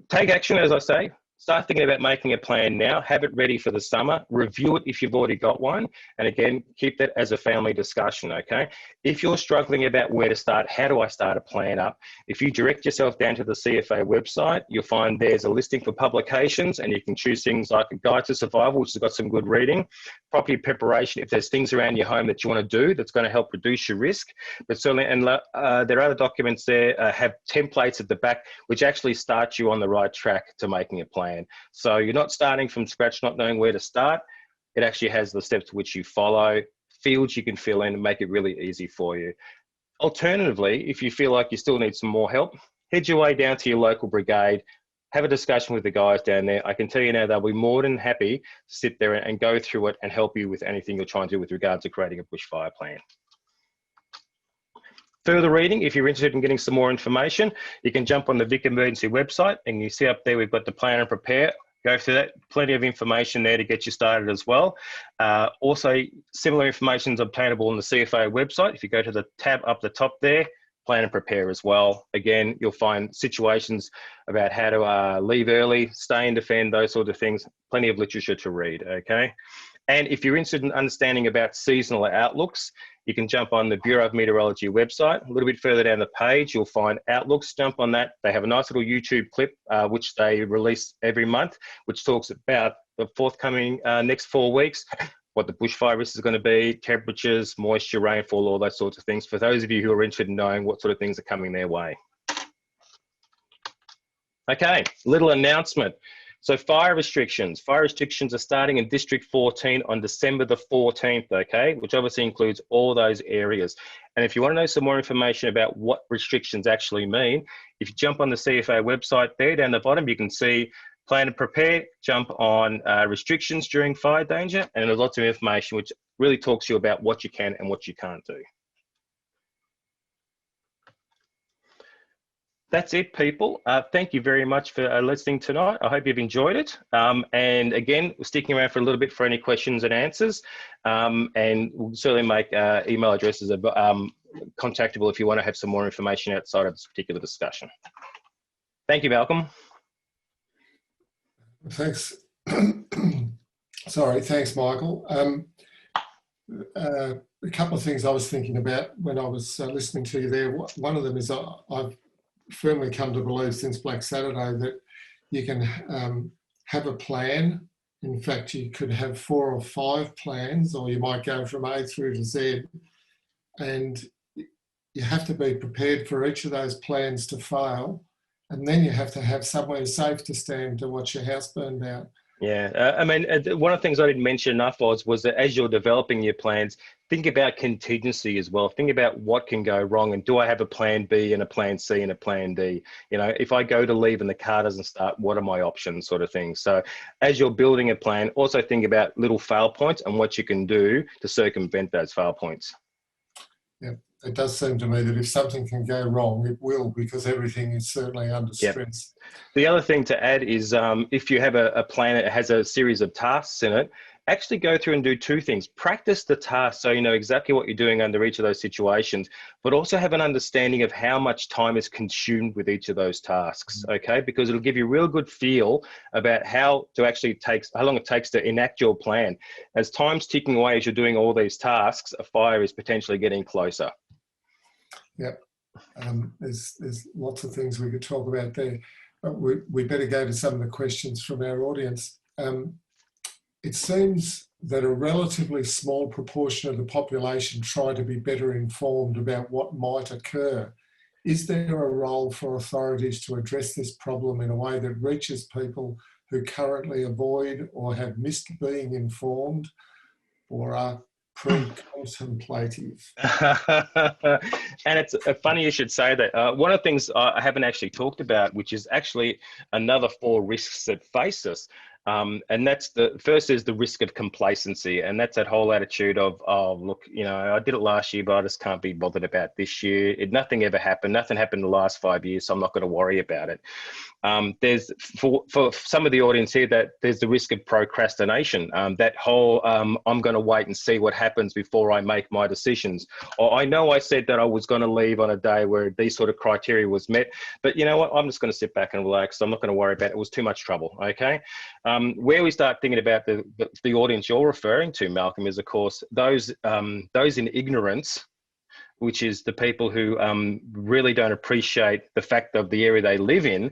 take action, as I say. Start thinking about making a plan now. Have it ready for the summer. Review it if you've already got one. And again, keep that as a family discussion, okay? If you're struggling about where to start, how do I start a plan up? If you direct yourself down to the CFA website, you'll find there's a listing for publications and you can choose things like a Guide to Survival, which has got some good reading, property preparation, if there's things around your home that you want to do that's going to help reduce your risk. But certainly, and there are other documents there, have templates at the back, which actually start you on the right track to making a plan. So you're not starting from scratch, not knowing where to start. It actually has the steps which you follow, fields you can fill in and make it really easy for you. Alternatively, if you feel like you still need some more help, head your way down to your local brigade, have a discussion with the guys down there. I can tell you now they'll be more than happy to sit there and go through it and help you with anything you're trying to do with regard to creating a bushfire plan. Further reading, if you're interested in getting some more information, you can jump on the Vic Emergency website, and you see up there we've got the plan and prepare. Go through that. Plenty of information there to get you started as well. Also, similar information is obtainable on the CFA website. If you go to the tab up the top there, plan and prepare as well. Again, you'll find situations about how to leave early, stay and defend, those sorts of things. Plenty of literature to read, okay? And if you're interested in understanding about seasonal outlooks, you can jump on the Bureau of Meteorology website. A little bit further down the page, you'll find outlooks. Jump on that. They have a nice little YouTube clip, which they release every month, which talks about the forthcoming next 4 weeks, what the bushfire risk is going to be, temperatures, moisture, rainfall, all those sorts of things, for those of you who are interested in knowing what sort of things are coming their way. Okay, little announcement. So fire restrictions are starting in District 14 on December the 14th, okay, which obviously includes all those areas. And if you want to know some more information about what restrictions actually mean, if you jump on the CFA website there, down the bottom, you can see plan and prepare, jump on restrictions during fire danger, and there's lots of information which really talks to you about what you can and what you can't do. That's it, people. Thank you very much for listening tonight. I hope you've enjoyed it. And again, we're sticking around for a little bit for any questions and answers. And we'll certainly make email addresses contactable if you want to have some more information outside of this particular discussion. Thank you, Malcolm. Thanks. Sorry, thanks, Michael. A couple of things I was thinking about when I was listening to you there. One of them is I've firmly come to believe since Black Saturday that you can have a plan. In fact, you could have 4 or 5 plans, or you might go from A through to Z, and you have to be prepared for each of those plans to fail, and then you have to have somewhere safe to stand to watch your house burn down. Yeah, I mean, one of the things I didn't mention enough was that as you're developing your plans, think about contingency as well. Think about what can go wrong, and do I have a plan B and a plan C and a plan D? You know, if I go to leave and the car doesn't start, what are my options, sort of thing. So as you're building a plan, also think about little fail points and what you can do to circumvent those fail points. Yeah. It does seem to me that if something can go wrong, it will, because everything is certainly under stress. Yep. The other thing to add is if you have a plan that has a series of tasks in it, actually go through and do 2 things. Practice the task so you know exactly what you're doing under each of those situations, but also have an understanding of how much time is consumed with each of those tasks, okay? Because it'll give you a real good feel about how long it takes to enact your plan. As time's ticking away as you're doing all these tasks, a fire is potentially getting closer. Yep. There's lots of things we could talk about there, but we better go to some of the questions from our audience. It seems that a relatively small proportion of the population try to be better informed about what might occur. Is there a role for authorities to address this problem in a way that reaches people who currently avoid or have missed being informed, or are pre-contemplative? And it's funny you should say that. One of the things I haven't actually talked about, which is actually another 4 risks that face us, and that's the first is the risk of complacency, and that's that whole attitude of, oh look, you know, I did it last year, but I just can't be bothered about this year. Nothing ever happened. Nothing happened in the last 5 years, so I'm not going to worry about it. There's for some of the audience here that there's the risk of procrastination. That whole I'm going to wait and see what happens before I make my decisions. Or I know I said that I was going to leave on a day where these sort of criteria was met, but you know what? I'm just going to sit back and relax. I'm not going to worry about it. It was too much trouble. Okay. Where we start thinking about the audience you're referring to, Malcolm, is of course those in ignorance, which is the people who really don't appreciate the fact of the area they live in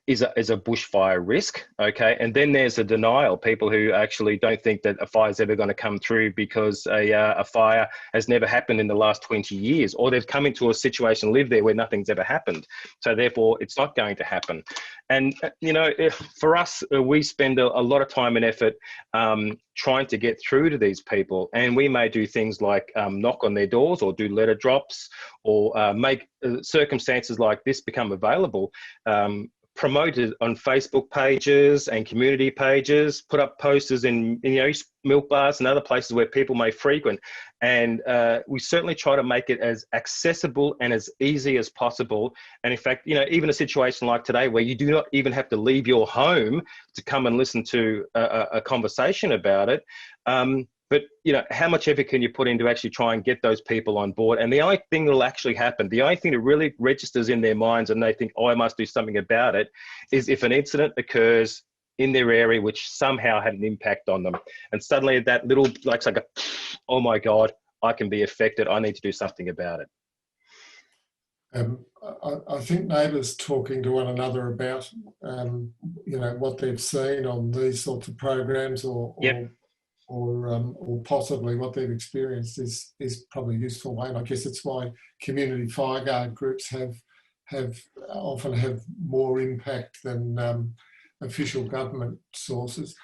is a bushfire risk, okay? And then there's a denial, people who actually don't think that a fire is ever going to come through because a fire has never happened in the last 20 years, or they've come into a situation, live there where nothing's ever happened. So therefore, it's not going to happen. And, you know, for us, we spend a lot of time and effort trying to get through to these people. And we may do things like knock on their doors or do letter drops or make circumstances like this become available, promote it on Facebook pages and community pages, put up posters in milk bars and other places where people may frequent. And we certainly try to make it as accessible and as easy as possible. And in fact, even a situation like today where you do not even have to leave your home to come and listen to a conversation about it. But how much effort can you put into actually try and get those people on board? And the only thing that will actually happen, the only thing that really registers in their minds and they think, oh, I must do something about it, is if an incident occurs in their area which somehow had an impact on them. And suddenly that little, like a, oh my God, I can be affected. I need to do something about it. I think neighbours talking to one another about, what they've seen on these sorts of programs or possibly what they've experienced is probably useful way. And I guess it's why community fireguard groups often have more impact than official government sources.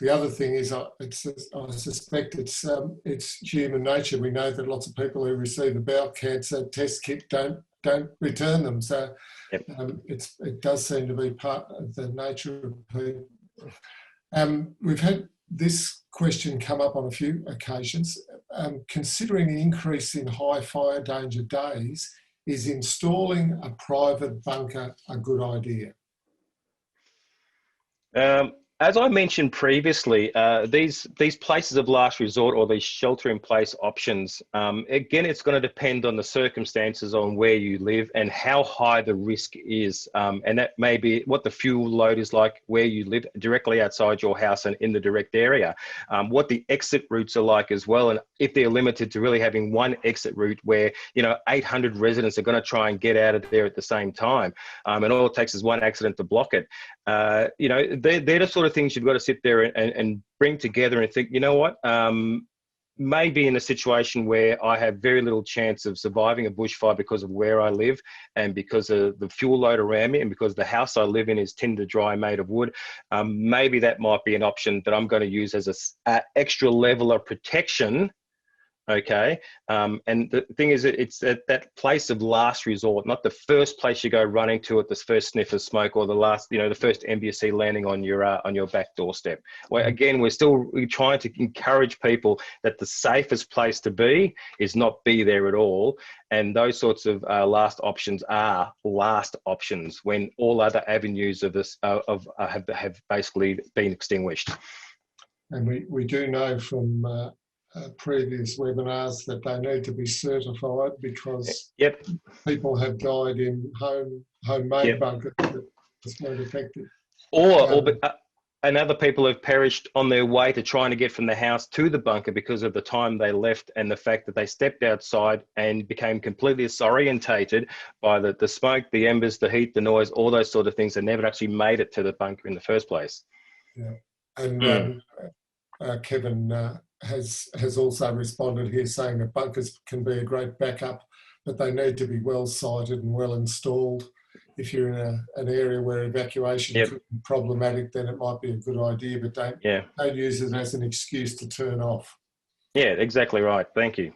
The other thing is, I suspect it's human nature. We know that lots of people who receive a bowel cancer test kit don't return them. So it does seem to be part of the nature of people. We've had this question come up on a few occasions. Considering the increase in high fire danger days, is installing a private bunker a good idea? As I mentioned previously, these places of last resort or these shelter-in-place options, again, it's going to depend on the circumstances on where you live and how high the risk is. And that may be what the fuel load is like where you live directly outside your house and in the direct area, what the exit routes are like as well. And if they're limited to really having one exit route where, 800 residents are going to try and get out of there at the same time. And all it takes is one accident to block it. They're the sort of things you've got to sit there and bring together and think, maybe in a situation where I have very little chance of surviving a bushfire because of where I live and because of the fuel load around me and because the house I live in is tinder dry made of wood, maybe that might be an option that I'm going to use as an extra level of protection. Okay. And the thing is, it's at that place of last resort, not the first place you go running to at the first sniff of smoke or the last, the first MBC landing on your back doorstep. Well, again, we're trying to encourage people that the safest place to be is not be there at all. And those sorts of last options are last options when all other avenues of this have basically been extinguished. And we do know from previous webinars that they need to be certified because people have died in homemade bunkers that's not effective. And other people have perished on their way to trying to get from the house to the bunker because of the time they left and the fact that they stepped outside and became completely disorientated by the smoke, the embers, the heat, the noise, all those sort of things, and never actually made it to the bunker in the first place. Yeah, and Kevin has also responded here saying that bunkers can be a great backup, but they need to be well sited and well installed. If you're in an area where evacuation could be problematic, then it might be a good idea, but don't use it as an excuse to turn off. Yeah, exactly right. Thank you.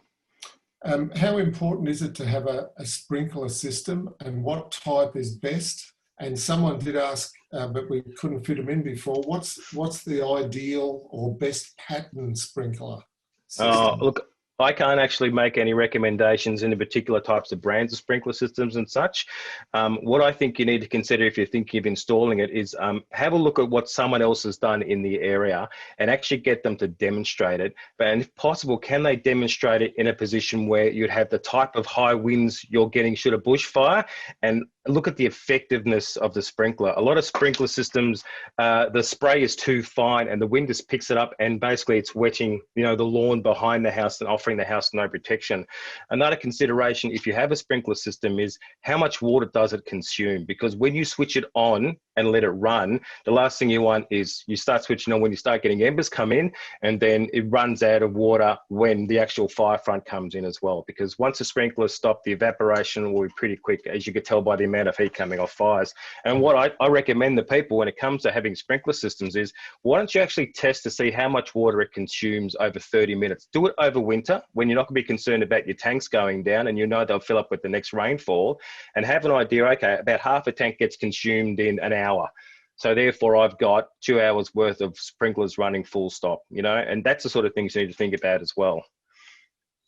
How important is it to have a sprinkler system, and what type is best? And someone did ask, but we couldn't fit them in before, what's the ideal or best pattern sprinkler system? Look, I can't actually make any recommendations in the particular types of brands of sprinkler systems and such. What I think you need to consider if you're thinking of installing it is have a look at what someone else has done in the area and actually get them to demonstrate it. And if possible, can they demonstrate it in a position where you'd have the type of high winds you're getting should a bushfire, and look at the effectiveness of the sprinkler. A lot of sprinkler systems, the spray is too fine and the wind just picks it up and basically it's wetting, the lawn behind the house and offering the house no protection. Another consideration if you have a sprinkler system is how much water does it consume? Because when you switch it on and let it run, the last thing you want is you start switching on when you start getting embers come in, and then it runs out of water when the actual fire front comes in as well. Because once the sprinklers stop, the evaporation will be pretty quick, as you could tell by the amount of heat coming off fires. And what I recommend to people when it comes to having sprinkler systems is, why don't you actually test to see how much water it consumes over 30 minutes. Do it over winter when you're not going to be concerned about your tanks going down and they'll fill up with the next rainfall, and have an idea, okay, about half a tank gets consumed in an hour. So therefore, I've got 2 hours worth of sprinklers running full stop, you know, and that's the sort of things you need to think about as well.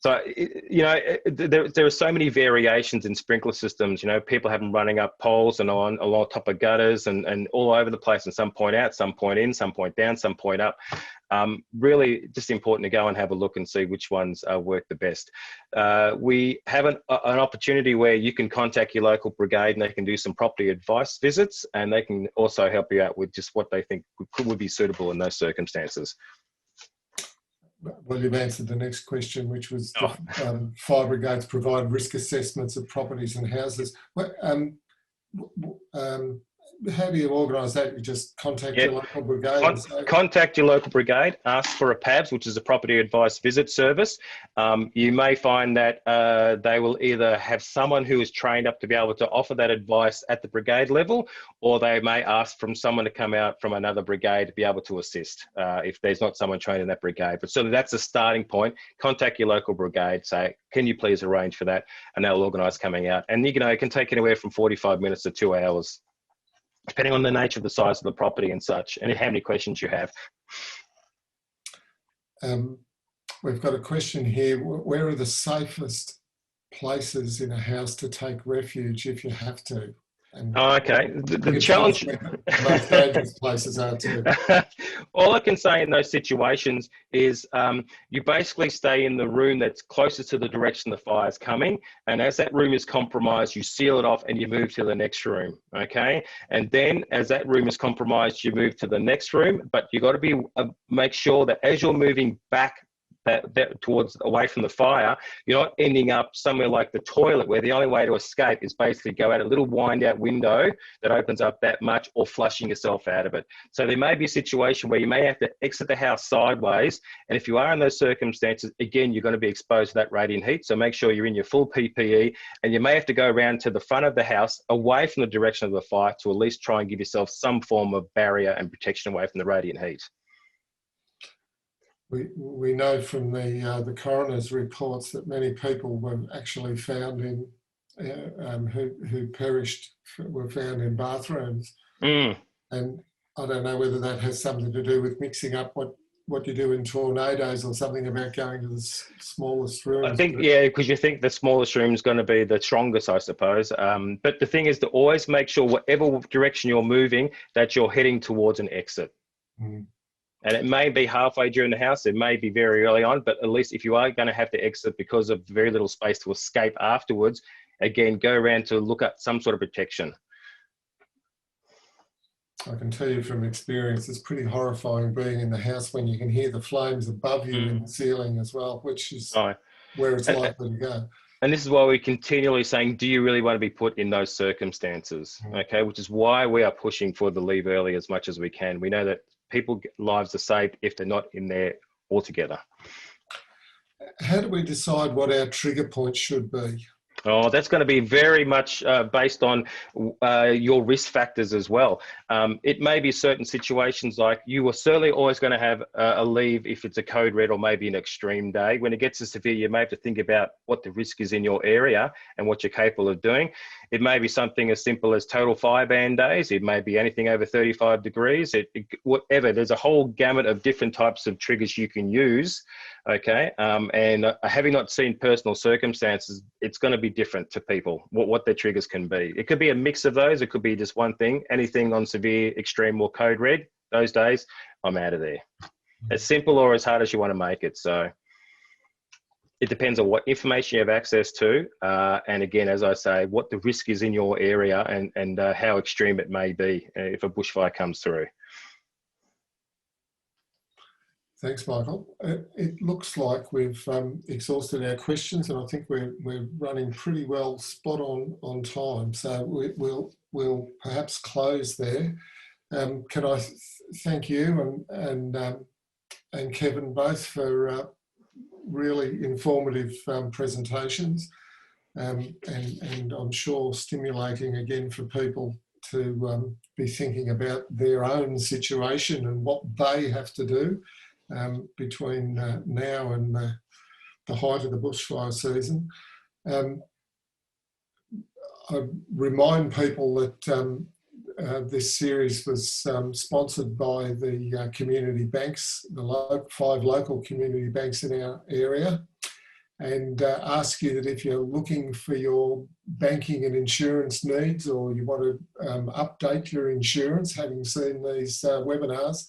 So, you know, there are so many variations in sprinkler systems. You know, people have them running up poles and along top of gutters and all over the place, and some point out, some point in, some point down, some point up. Really just important to go and have a look and see which ones work the best. We have an opportunity where you can contact your local brigade and they can do some property advice visits, and they can also help you out with just what they think would be suitable in those circumstances. Well, you've answered the next question, which was fire brigades provide risk assessments of properties and houses. How do you organise that? You just contact your local brigade? Contact your local brigade, ask for a PAVS, which is a property advice visit service. You may find that they will either have someone who is trained up to be able to offer that advice at the brigade level, or they may ask from someone to come out from another brigade to be able to assist if there's not someone trained in that brigade. But so that's a starting point. Contact your local brigade, say, can you please arrange for that? And they'll organise coming out. And you know, it can take anywhere from 45 minutes to 2 hours, depending on the nature of the size of the property and such, and how many questions you have. We've got a question here. Where are the safest places in a house to take refuge if you have to? And okay. The challenge... The most dangerous places are too. All I can say in those situations is you basically stay in the room that's closest to the direction the fire's coming, and as that room is compromised, you seal it off and you move to the next room, okay? And then as that room is compromised, you move to the next room, but you got to be make sure that as you're moving back towards away from the fire, you're not ending up somewhere like the toilet where the only way to escape is basically go out a little wind out window that opens up that much, or flushing yourself out of it. So there may be a situation where you may have to exit the house sideways, and if you are in those circumstances, again, you're going to be exposed to that radiant heat. So make sure you're in your full PPE, and you may have to go around to the front of the house away from the direction of the fire to at least try and give yourself some form of barrier and protection away from the radiant heat. We know from the coroner's reports that many people were actually found in who perished were found in bathrooms, and I don't know whether that has something to do with mixing up what you do in tornadoes or something about going to the smallest rooms. I think, yeah, because you think the smallest room is going to be the strongest, I suppose. But the thing is to always make sure whatever direction you're moving, that you're heading towards an exit. And it may be halfway during the house, it may be very early on, but at least if you are going to have to exit because of very little space to escape afterwards, again, go around to look at some sort of protection. I can tell you from experience, it's pretty horrifying being in the house when you can hear the flames above you in the ceiling as well, which is where it's likely to go. And this is why we're continually saying, do you really want to be put in those circumstances? Okay, which is why we are pushing for the leave early as much as we can. We know that people's lives are saved if they're not in there altogether. How do we decide what our trigger point should be? Oh, that's going to be very much based on your risk factors as well. It may be certain situations like you are certainly always going to have a leave if it's a code red or maybe an extreme day. When it gets to severe, you may have to think about what the risk is in your area and what you're capable of doing. It may be something as simple as total fire ban days. It may be anything over 35 degrees, whatever. There's a whole gamut of different types of triggers you can use. Okay, and having not seen personal circumstances, it's going to be different to people, what their triggers can be. It could be a mix of those. It could be just one thing. Anything on severe, extreme or code red, those days, I'm out of there. As simple or as hard as you want to make it. So it depends on what information you have access to. And again, as I say, what the risk is in your area and how extreme it may be if a bushfire comes through. Thanks, Michael. It looks like we've exhausted our questions, and I think we're running pretty well spot on time. So we'll perhaps close there. Can I thank you and Kevin both for really informative presentations, and I'm sure stimulating again for people to be thinking about their own situation and what they have to do between now and the height of the bushfire season. I remind people that this series was sponsored by the community banks, the 5 local community banks in our area, and ask you that if you're looking for your banking and insurance needs, or you want to update your insurance, having seen these webinars,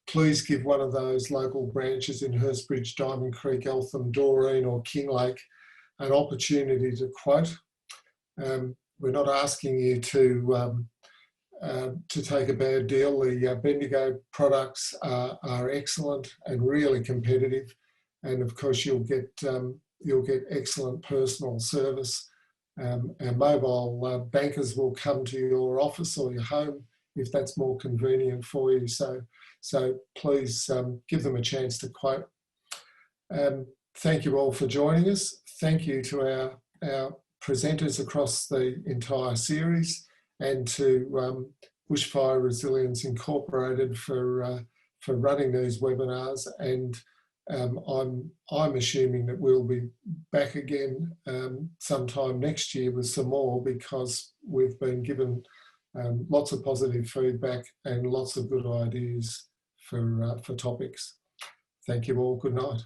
please give one of those local branches in Hurstbridge, Diamond Creek, Eltham, Doreen or Kinglake an opportunity to quote. We're not asking you to take a bad deal. The Bendigo products are excellent and really competitive, and of course you'll get excellent personal service. Our mobile bankers will come to your office or your home if that's more convenient for you. So please give them a chance to quote. Thank you all for joining us. Thank you to our presenters across the entire series, and to Bushfire Resilience Incorporated for running these webinars. And I'm assuming that we'll be back again sometime next year with some more, because we've been given lots of positive feedback and lots of good ideas for topics. Thank you all. Good night.